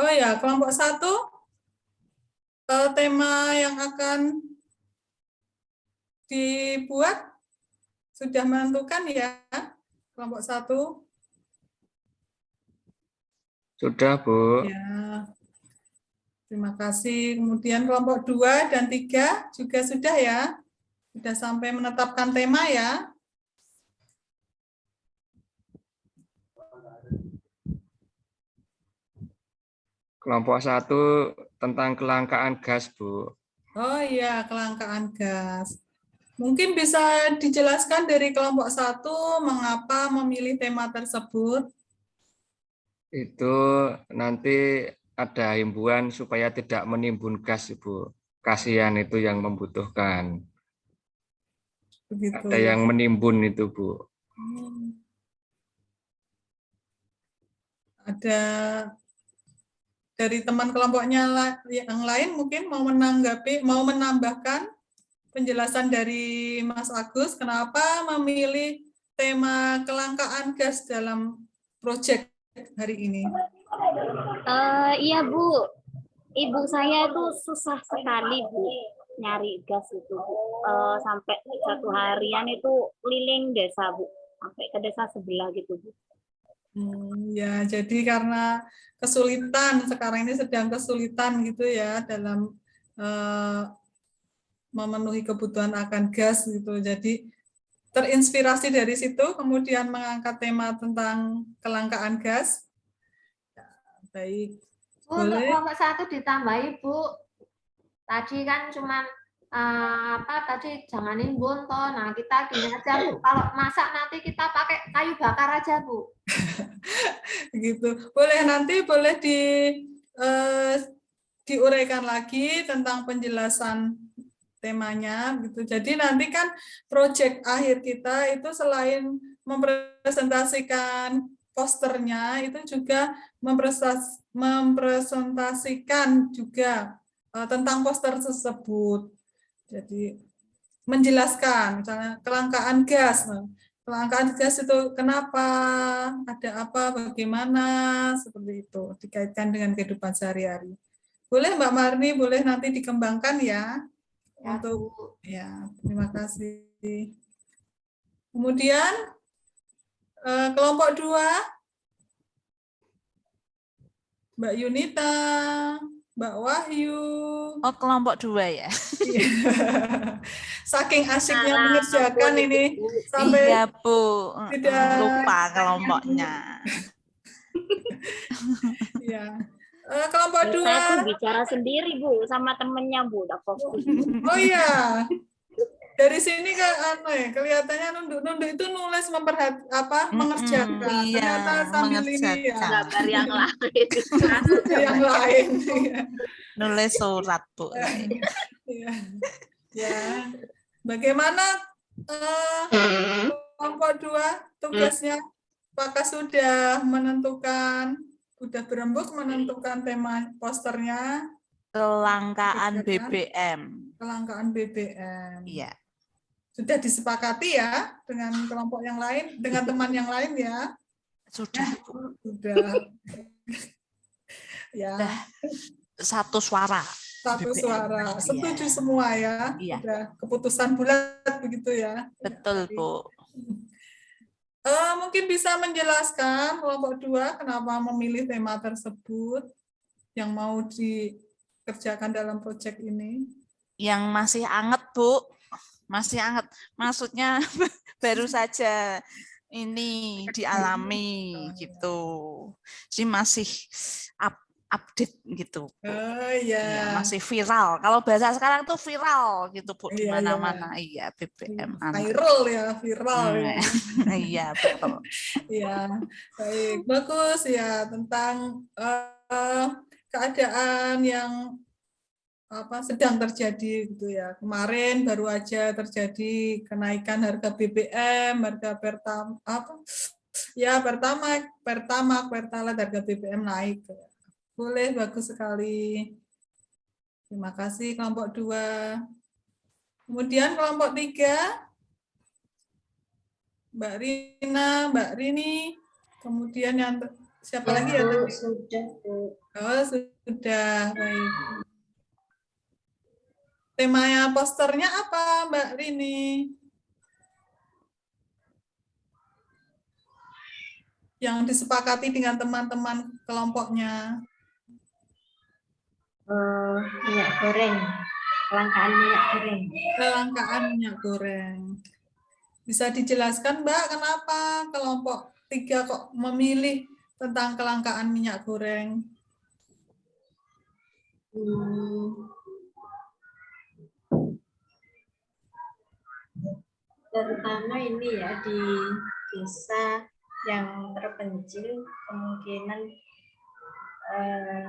Oh ya, kelompok 1, tema yang akan dibuat sudah menentukan ya, kelompok 1. Sudah, Bu. Ya, terima kasih. Kemudian kelompok 2 dan 3 juga sudah ya, sudah sampai menetapkan tema ya. Kelompok 1 tentang kelangkaan gas, Bu. Oh iya, kelangkaan gas. Mungkin bisa dijelaskan dari kelompok 1 mengapa memilih tema tersebut? Itu nanti ada himbauan supaya tidak menimbun gas, Ibu. Kasihan itu yang membutuhkan. Begitu. Ada yang menimbun itu, Bu. Hmm. Ada dari teman kelompoknya yang lain mungkin mau menanggapi, mau menambahkan penjelasan dari Mas Agus, kenapa memilih tema kelangkaan gas dalam proyek hari ini? Iya Bu, ibu saya itu susah sekali Bu nyari gas itu Bu. Sampai 1 harian itu keliling desa Bu, sampai ke desa sebelah gitu Bu. Ya, jadi karena kesulitan, sekarang ini sedang kesulitan gitu ya dalam memenuhi kebutuhan akan gas gitu. Jadi terinspirasi dari situ, kemudian mengangkat tema tentang kelangkaan gas. Baik. Untuk Boleh. kelompok 1 ditambahi Bu. Tadi kan cuman tadi jangan nimbun toh. Nah, kita gini aja Bu. Kalau masak nanti kita pakai kayu bakar aja Bu. Gitu. Boleh nanti boleh diuraikan lagi tentang penjelasan temanya gitu. Jadi nanti kan proyek akhir kita itu selain mempresentasikan posternya itu juga mempresentasikan juga tentang poster tersebut. Jadi menjelaskan misalnya kelangkaan gas. Kelangkaan gas itu kenapa, ada apa, bagaimana, seperti itu dikaitkan dengan kehidupan sehari-hari. Boleh Mbak Marni, boleh nanti dikembangkan ya. Untuk ya, terima kasih. Kemudian kelompok 2 Mbak Yunita, Mbak Wahyu. Oh, kelompok 2 ya. Saking asiknya mengerjakan ini sampai iya Bu, tidak lupa kelompoknya. Ya. Kelompok 2. Saya tuh bicara sendiri Bu sama temennya Bu, udah fokus. Oh iya. Dari sini kelihatannya nunduk itu nulis mengerjakan. Iya, Ternyata sambil ini ya. Gambar yang lain. Yang lain. Nulis surat Bu. Ya. Ya. Bagaimana kelompok 2 tugasnya? Apakah sudah menentukan, sudah berembuk menentukan tema posternya? Kelangkaan BBM. Kelangkaan BBM. Iya. Sudah disepakati ya dengan kelompok yang lain, dengan teman yang lain ya? Sudah. Sudah. Ya. Satu suara. Satu BBM. suara. Setuju semua ya? Iya. Sudah keputusan bulat begitu ya? Betul Bu. Mungkin bisa menjelaskan kelompok 2 kenapa memilih tema tersebut yang mau dikerjakan dalam proyek ini? Yang masih anget Bu. Masih anget. Maksudnya baru saja ini dialami gitu. Jadi masih update gitu. Oh iya. Masih viral. Kalau bahasa sekarang tuh viral gitu Bu di Iya, mana-mana. Iya, BBM. Viral ya, viral. Ya. Iya, betul. Iya. Baik, bagus ya tentang keadaan yang sedang terjadi gitu ya. Kemarin baru aja terjadi kenaikan harga BBM, harga Pertamax, harga BBM naik. Boleh, bagus sekali. Terima kasih kelompok 2. Kemudian kelompok 3 Mbak Rina, Mbak Rini, kemudian yang siapa lagi ya? Sudah, Bu. Oh, sudah. Baik. Temanya posternya apa, Mbak Rini? Yang disepakati dengan teman-teman kelompoknya. Minyak goreng. Kelangkaan minyak goreng. Kelangkaan minyak goreng. Bisa dijelaskan, Mbak, kenapa kelompok 3 kok memilih tentang kelangkaan minyak goreng? Terutama ini ya di desa yang terpencil kemungkinan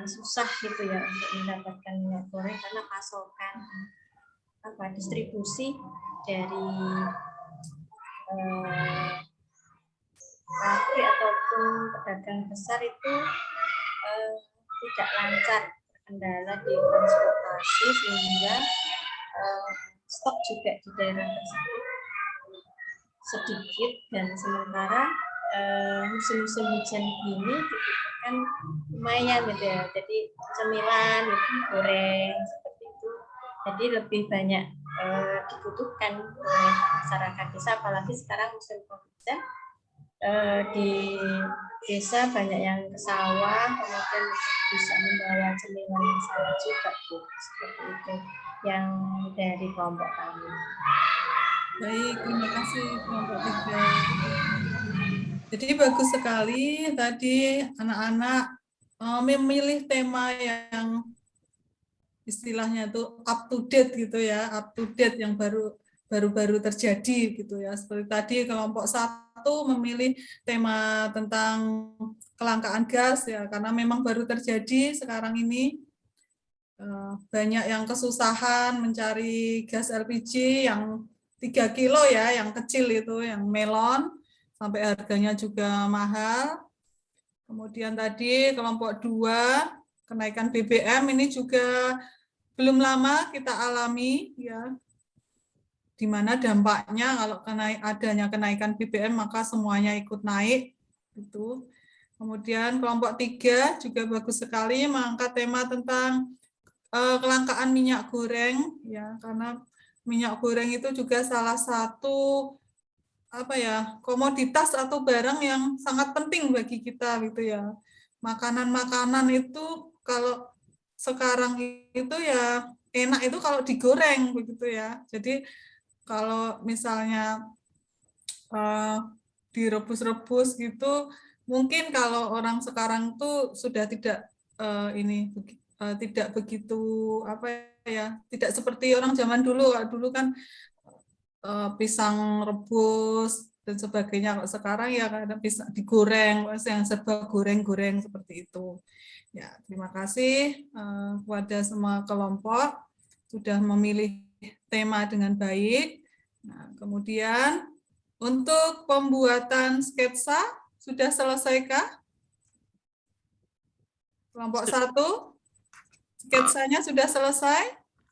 susah gitu ya untuk mendapatkan minyak goreng karena pasokan distribusi dari pabrik ataupun pedagang besar itu tidak lancar, kendala di transportasi sehingga stok juga di daerah tersebut sedikit, dan sementara musim-musim hujan gini dibutuhkan lumayan gitu ya, jadi cemilan gitu, goreng seperti itu, jadi lebih banyak dibutuhkan oleh masyarakat desa, apalagi sekarang musim penghujan. Di desa banyak yang ke sawah, kemudian bisa membawa cemilan ke sawah juga, Bu. Seperti itu yang dari kelompok kami. Baik, terima kasih kelompok 3. Jadi bagus sekali tadi anak-anak memilih tema yang istilahnya itu up to date gitu ya, up to date yang baru-baru terjadi gitu ya. Seperti tadi kelompok 1 memilih tema tentang kelangkaan gas ya, karena memang baru terjadi sekarang ini. Banyak yang kesusahan mencari gas LPG yang 3 kilo ya, yang kecil itu, yang melon, sampai harganya juga mahal. Kemudian tadi kelompok 2, kenaikan BBM ini juga belum lama kita alami ya, di mana dampaknya kalau adanya kenaikan BBM maka semuanya ikut naik gitu. Kemudian kelompok 3 juga bagus sekali mengangkat tema tentang kelangkaan minyak goreng ya, karena minyak goreng itu juga salah satu komoditas atau barang yang sangat penting bagi kita gitu ya. Makanan-makanan itu kalau sekarang itu ya enak itu kalau digoreng begitu ya. Jadi kalau misalnya direbus-rebus gitu, mungkin kalau orang sekarang tuh sudah tidak tidak begitu tidak seperti orang zaman dulu. Dulu kan pisang rebus dan sebagainya. Kalau sekarang ya kadang pisang digoreng, yang serba goreng-goreng seperti itu. Ya, terima kasih kepada semua kelompok sudah memilih tema dengan baik. Nah, kemudian untuk pembuatan sketsa sudah selesaikah? Kelompok 1 sketsanya sudah selesai?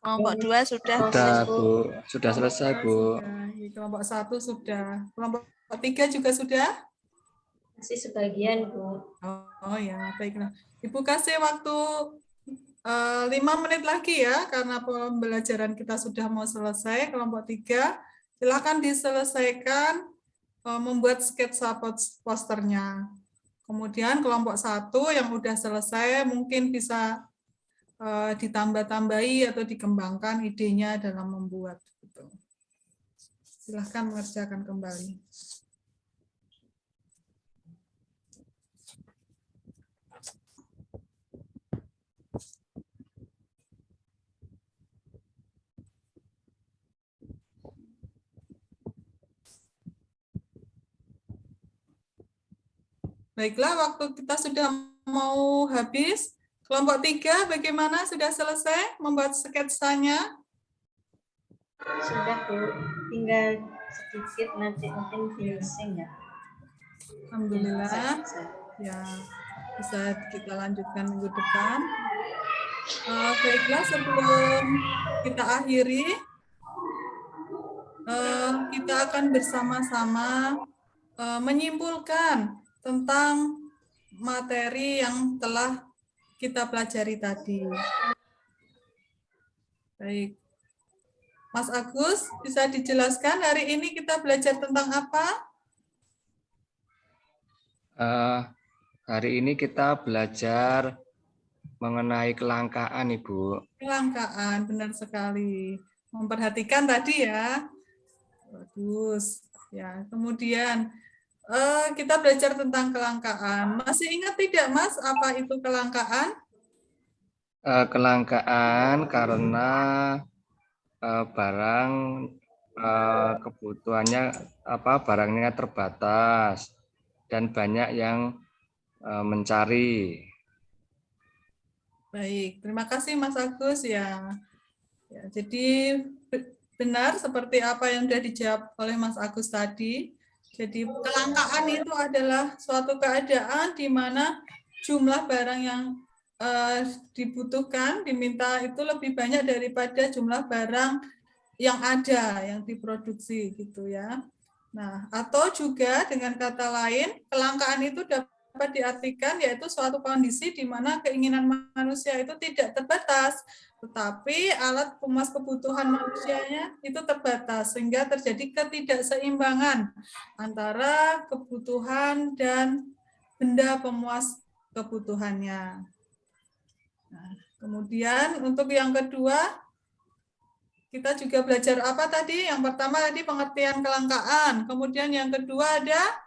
Kelompok 2 sudah. Sudah, Bu. Sudah selesai, Bu. Kelompok 1 sudah. Kelompok 3 juga sudah? Masih sebagian, Bu. Oh ya, baiklah. Ibu kasih waktu 5 menit lagi ya, karena pembelajaran kita sudah mau selesai. Kelompok 3, silakan diselesaikan membuat sketsa posternya. Kemudian kelompok 1 yang sudah selesai mungkin bisa ditambah-tambahi atau dikembangkan idenya dalam membuat. Silahkan mengerjakan kembali. Baiklah, waktu kita sudah mau habis. Kelompok 3, bagaimana? Sudah selesai membuat sketsanya? Sudah, Bu. Tinggal sedikit, nanti mungkin finishing ya. Alhamdulillah. Ya, bisa kita lanjutkan minggu depan. Baiklah, sebelum kita akhiri, kita akan bersama-sama menyimpulkan tentang materi yang telah kita pelajari tadi. Baik. Mas Agus, bisa dijelaskan hari ini kita belajar tentang apa? Hari ini kita belajar mengenai kelangkaan, Ibu. Kelangkaan, benar sekali. Memperhatikan tadi ya. Bagus. Ya, kemudian kita belajar tentang kelangkaan. Masih ingat tidak, Mas, apa itu kelangkaan? Kelangkaan karena barang kebutuhannya barangnya terbatas dan banyak yang mencari. Baik, terima kasih Mas Agus ya. Jadi benar seperti apa yang sudah dijawab oleh Mas Agus tadi. Jadi kelangkaan itu adalah suatu keadaan di mana jumlah barang yang dibutuhkan, diminta itu lebih banyak daripada jumlah barang yang ada, yang diproduksi gitu ya. Nah, atau juga dengan kata lain, kelangkaan itu dapat diartikan yaitu suatu kondisi di mana keinginan manusia itu tidak terbatas, tetapi alat pemuas kebutuhan manusianya itu terbatas, sehingga terjadi ketidakseimbangan antara kebutuhan dan benda pemuas kebutuhannya. Nah, kemudian untuk yang kedua, kita juga belajar apa tadi? Yang pertama tadi pengertian kelangkaan. Kemudian yang kedua ada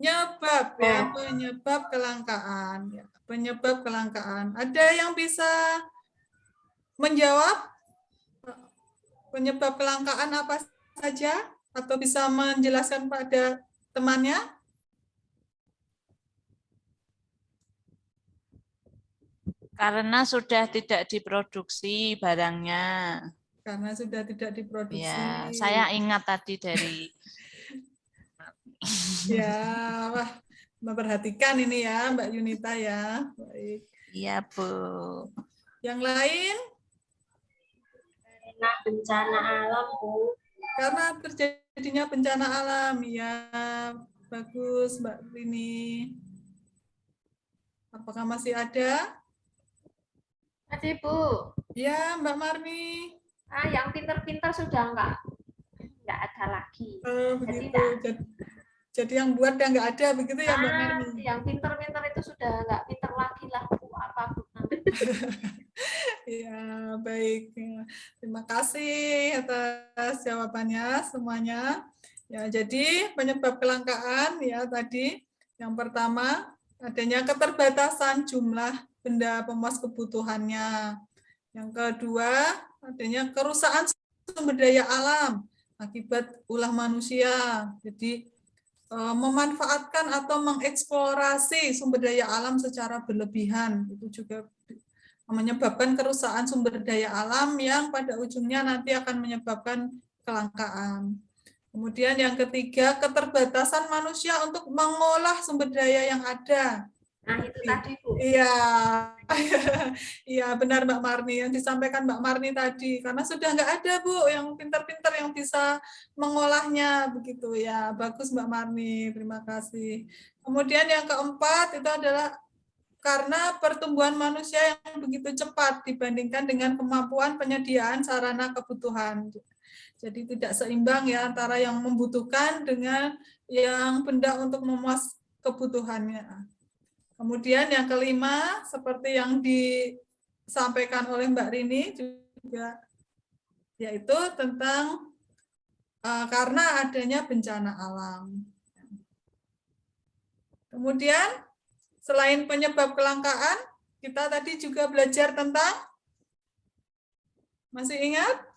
penyebab ya, penyebab kelangkaan. Ya, penyebab kelangkaan. Ada yang bisa menjawab penyebab kelangkaan apa saja atau bisa menjelaskan pada temannya? Karena sudah tidak diproduksi barangnya. Karena sudah tidak diproduksi. Ya, saya ingat tadi dari ya, wah, memperhatikan ini ya, Mbak Yunita ya. Baik. Iya, Bu. Yang lain? Karena bencana alam, Bu. Karena terjadinya bencana alam, ya. Bagus, Mbak Rini. Apakah masih ada? Masih, Bu. Ya, Mbak Marni. Yang pintar-pintar sudah enggak ada lagi. Begitu. Jadi yang buat udah nggak ada, begitu ya, Mbak Marni? Yang pintar-pintar itu sudah enggak pintar lagi lah, Bu. Apa, Bu? Ya, baik. Terima kasih atas jawabannya semuanya. Ya, jadi penyebab kelangkaan ya tadi yang pertama adanya keterbatasan jumlah benda pemuas kebutuhannya. Yang kedua, adanya kerusakan sumber daya alam akibat ulah manusia. Jadi memanfaatkan atau mengeksplorasi sumber daya alam secara berlebihan itu juga menyebabkan kerusakan sumber daya alam yang pada ujungnya nanti akan menyebabkan kelangkaan. Kemudian yang ketiga, keterbatasan manusia untuk mengolah sumber daya yang ada. Nah, itu tadi, Bu. Iya, iya benar Mbak Marni yang disampaikan Mbak Marni tadi. Karena sudah nggak ada Bu yang pintar-pintar yang bisa mengolahnya begitu ya. Bagus Mbak Marni, terima kasih. Kemudian yang keempat itu adalah karena pertumbuhan manusia yang begitu cepat dibandingkan dengan kemampuan penyediaan sarana kebutuhan. Jadi tidak seimbang ya antara yang membutuhkan dengan yang benda untuk memuas kebutuhannya. Kemudian yang kelima, seperti yang disampaikan oleh Mbak Rini juga, yaitu tentang karena adanya bencana alam. Kemudian, selain penyebab kelangkaan, kita tadi juga belajar tentang, masih ingat?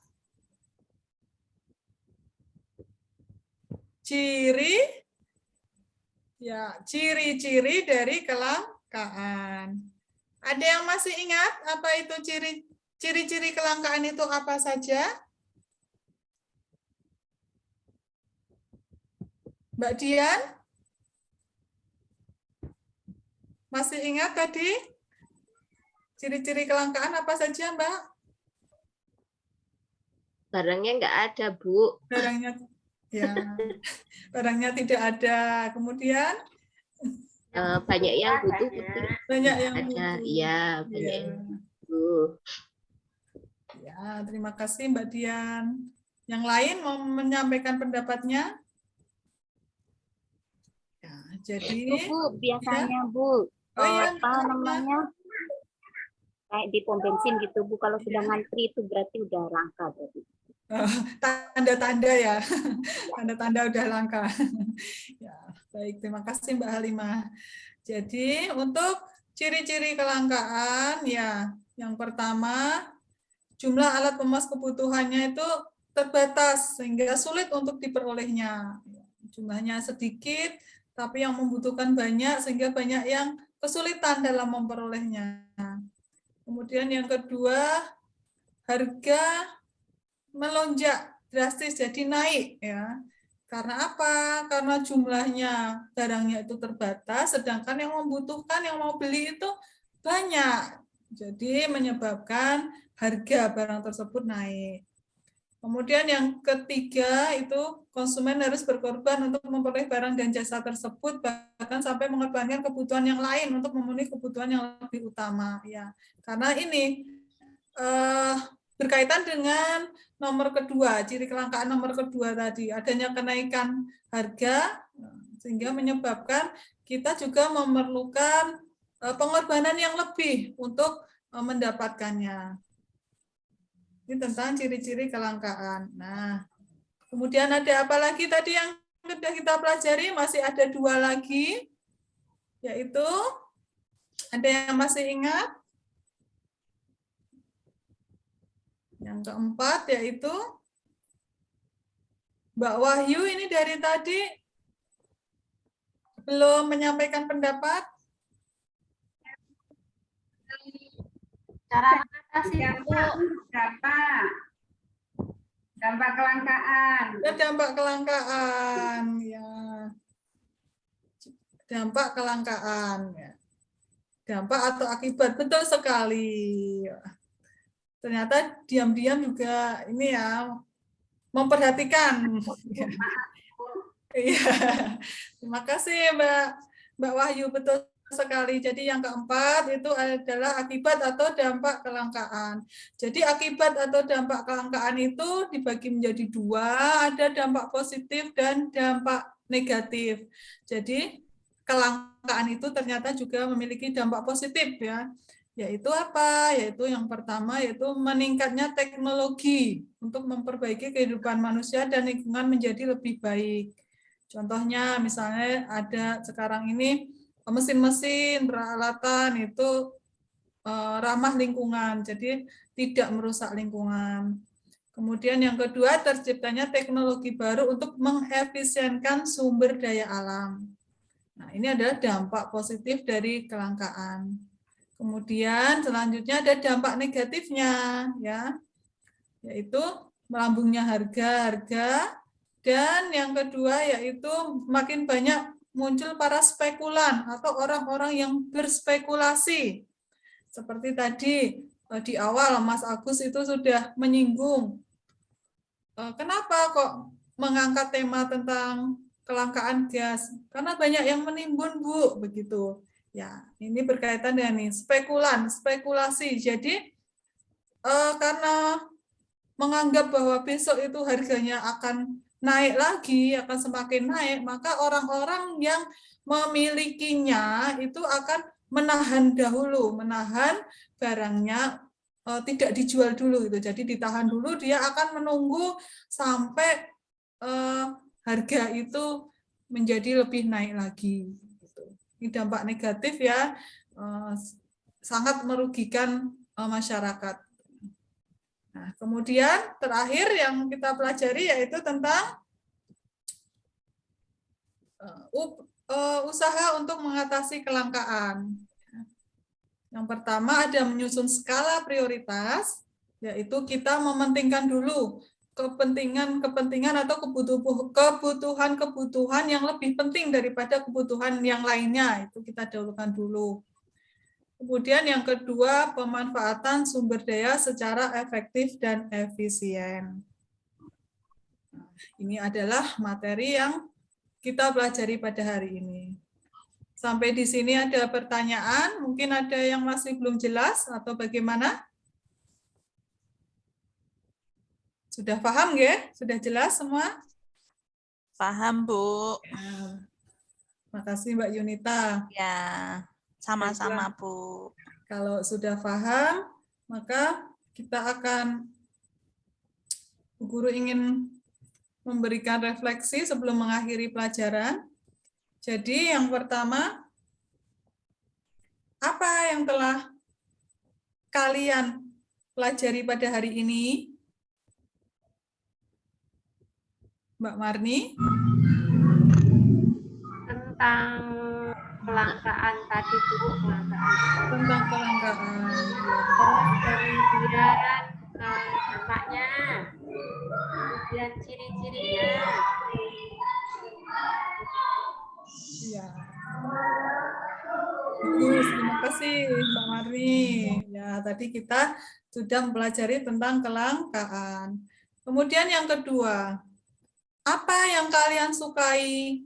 Ciri-ciri dari kelangkaan. Ada yang masih ingat apa itu ciri-ciri kelangkaan itu apa saja? Mbak Dian? Masih ingat tadi? Ciri-ciri kelangkaan apa saja, Mbak? Barangnya nggak ada, Bu. Barangnya ya, barangnya tidak ada. Kemudian banyak yang butuh, banyak yang ada, butuh. iya, banyak yang butuh. Ya, terima kasih Mbak Dian. Yang lain mau menyampaikan pendapatnya? Ya, jadi Bu, biasanya ya. Bu, apa namanya? Kayak di pom bensin gitu Bu, kalau sudah ngantri itu berarti udah langka berarti. Tanda-tanda ya, tanda-tanda udah langka. Ya, baik, terima kasih Mbak Halimah. Jadi untuk ciri-ciri kelangkaan ya, yang pertama jumlah alat pemuas kebutuhannya itu terbatas sehingga sulit untuk diperolehnya. Jumlahnya sedikit, tapi yang membutuhkan banyak sehingga banyak yang kesulitan dalam memperolehnya. Kemudian yang kedua, harga melonjak drastis, jadi naik ya. Karena apa? Karena jumlahnya barangnya itu terbatas, sedangkan yang membutuhkan, yang mau beli itu banyak. Jadi menyebabkan harga barang tersebut naik. Kemudian yang ketiga itu konsumen harus berkorban untuk memperoleh barang dan jasa tersebut, bahkan sampai mengorbankan kebutuhan yang lain untuk memenuhi kebutuhan yang lebih utama. Ya, karena ini berkaitan dengan nomor kedua, ciri kelangkaan nomor kedua tadi, adanya kenaikan harga sehingga menyebabkan kita juga memerlukan pengorbanan yang lebih untuk mendapatkannya. Ini tentang ciri-ciri kelangkaan. Nah, kemudian ada apa lagi tadi yang sudah kita pelajari? Masih ada 2 lagi, yaitu ada yang masih ingat? Yang keempat yaitu Mbak Wahyu ini dari tadi belum menyampaikan pendapat. Cara mengatasi dampak kelangkaan. Ya, dampak kelangkaan, ya. Dampak kelangkaan, ya. Dampak atau akibat, betul sekali. Ternyata diam-diam juga ini ya memperhatikan. Iya. Terima kasih Mbak Wahyu, betul sekali. Jadi yang keempat itu adalah akibat atau dampak kelangkaan. Jadi akibat atau dampak kelangkaan itu dibagi menjadi 2, ada dampak positif dan dampak negatif. Jadi kelangkaan itu ternyata juga memiliki dampak positif ya. Yaitu apa? Yaitu yang pertama yaitu meningkatnya teknologi untuk memperbaiki kehidupan manusia dan lingkungan menjadi lebih baik. Contohnya misalnya ada sekarang ini mesin-mesin, peralatan itu ramah lingkungan, jadi tidak merusak lingkungan. Kemudian yang kedua, terciptanya teknologi baru untuk mengefisienkan sumber daya alam. Nah, ini adalah dampak positif dari kelangkaan. Kemudian selanjutnya ada dampak negatifnya, ya, yaitu melambungnya harga, dan yang kedua yaitu makin banyak muncul para spekulan atau orang-orang yang berspekulasi. Seperti tadi di awal Mas Agus itu sudah menyinggung, kenapa kok mengangkat tema tentang kelangkaan gas? Karena banyak yang menimbun, Bu, begitu. Ya, ini berkaitan dengan spekulasi. Jadi karena menganggap bahwa besok itu harganya akan naik lagi, akan semakin naik, maka orang-orang yang memilikinya itu akan menahan barangnya tidak dijual dulu gitu. Jadi ditahan dulu, dia akan menunggu sampai harga itu menjadi lebih naik lagi. Ini dampak negatif ya, sangat merugikan masyarakat. Nah, kemudian terakhir yang kita pelajari yaitu tentang usaha untuk mengatasi kelangkaan. Yang pertama ada menyusun skala prioritas, yaitu kita mementingkan dulu kepentingan atau kebutuhan yang lebih penting daripada kebutuhan yang lainnya, itu kita dahulukan dulu. Kemudian yang kedua, pemanfaatan sumber daya secara efektif dan efisien. Nah, ini adalah materi yang kita pelajari pada hari ini. Sampai di sini ada pertanyaan, mungkin ada yang masih belum jelas atau bagaimana? Sudah paham ya? Sudah jelas semua? Paham, Bu. Terima kasih Mbak Yunita. Ya, sama-sama, Bu. Kalau sudah paham, maka kita akan, Bu Guru ingin memberikan refleksi sebelum mengakhiri pelajaran. Jadi yang pertama, apa yang telah kalian pelajari pada hari ini? Mbak Marni? Tentang kelangkaan tadi, Bu. Tentang kelangkaan. Terus kemudian dampaknya, kemudian ciri-cirinya, Bagus, terima kasih Mbak Marni. Ya, tadi kita sudah mempelajari tentang kelangkaan. Kemudian yang kedua, apa yang kalian sukai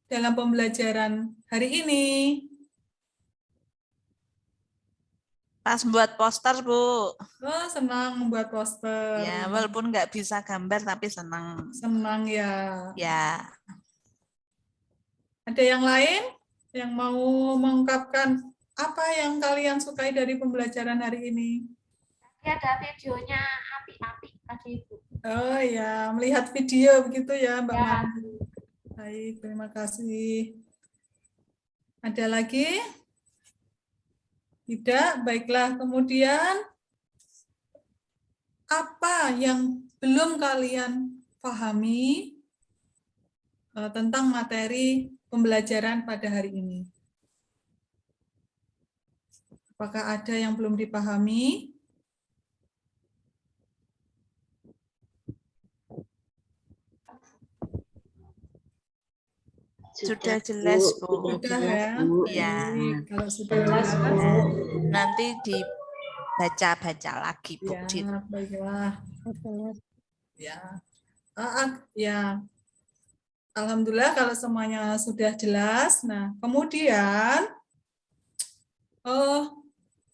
dalam pembelajaran hari ini? Pas buat poster, Bu. Oh, senang membuat poster. Ya, walaupun nggak bisa gambar, tapi senang. Senang ya. Ya. Ada yang lain yang mau mengungkapkan apa yang kalian sukai dari pembelajaran hari ini? Ada videonya api-api tadi Ibu. Oh ya, melihat video begitu ya Mbak Ya. Marni. Baik, terima kasih. Ada lagi? Tidak, baiklah. Kemudian, apa yang belum kalian pahami tentang materi pembelajaran pada hari ini? Apakah ada yang belum dipahami? Sudah jelas, Bu. Sudah ya? Ya. Baik, kalau sudah jelas, Nanti dibaca-baca lagi, Bu. ya, baiklah. Ya. Ya. Alhamdulillah kalau semuanya sudah jelas. Nah, kemudian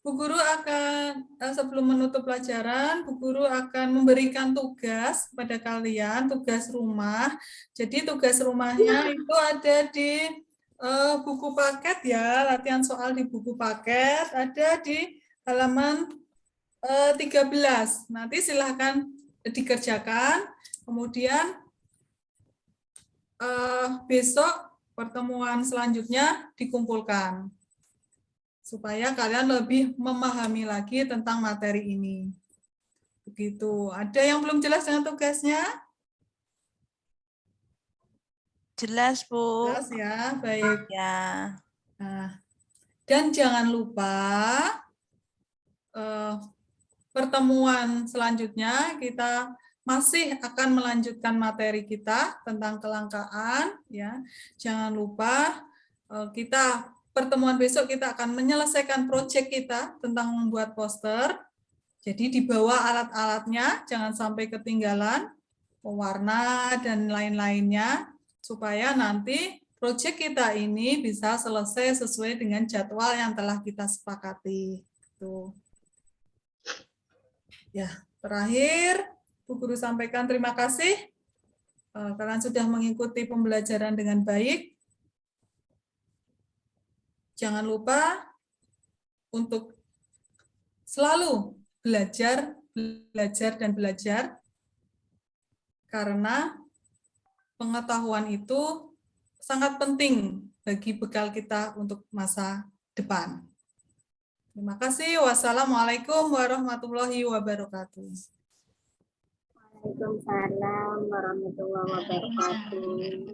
Bu Guru akan, sebelum menutup pelajaran, Bu Guru akan memberikan tugas kepada kalian, tugas rumah. Jadi tugas rumahnya itu ada di buku paket ya, latihan soal di buku paket, ada di halaman 13. Nanti silahkan dikerjakan, kemudian besok pertemuan selanjutnya dikumpulkan supaya kalian lebih memahami lagi tentang materi ini. Begitu. Ada yang belum jelas dengan tugasnya? Jelas, Bu. Jelas ya, baik. Ya. Nah, dan jangan lupa pertemuan selanjutnya kita masih akan melanjutkan materi kita tentang kelangkaan. Ya, jangan lupa kita pertemuan besok kita akan menyelesaikan proyek kita tentang membuat poster. Jadi dibawa alat-alatnya, jangan sampai ketinggalan, pewarna dan lain-lainnya, supaya nanti proyek kita ini bisa selesai sesuai dengan jadwal yang telah kita sepakati. Tuh. Ya, terakhir, Bu Guru sampaikan terima kasih. Kalian sudah mengikuti pembelajaran dengan baik. Jangan lupa untuk selalu belajar, dan belajar, karena pengetahuan itu sangat penting bagi bekal kita untuk masa depan. Terima kasih. Wassalamualaikum warahmatullahi wabarakatuh. Waalaikumsalam warahmatullahi wabarakatuh.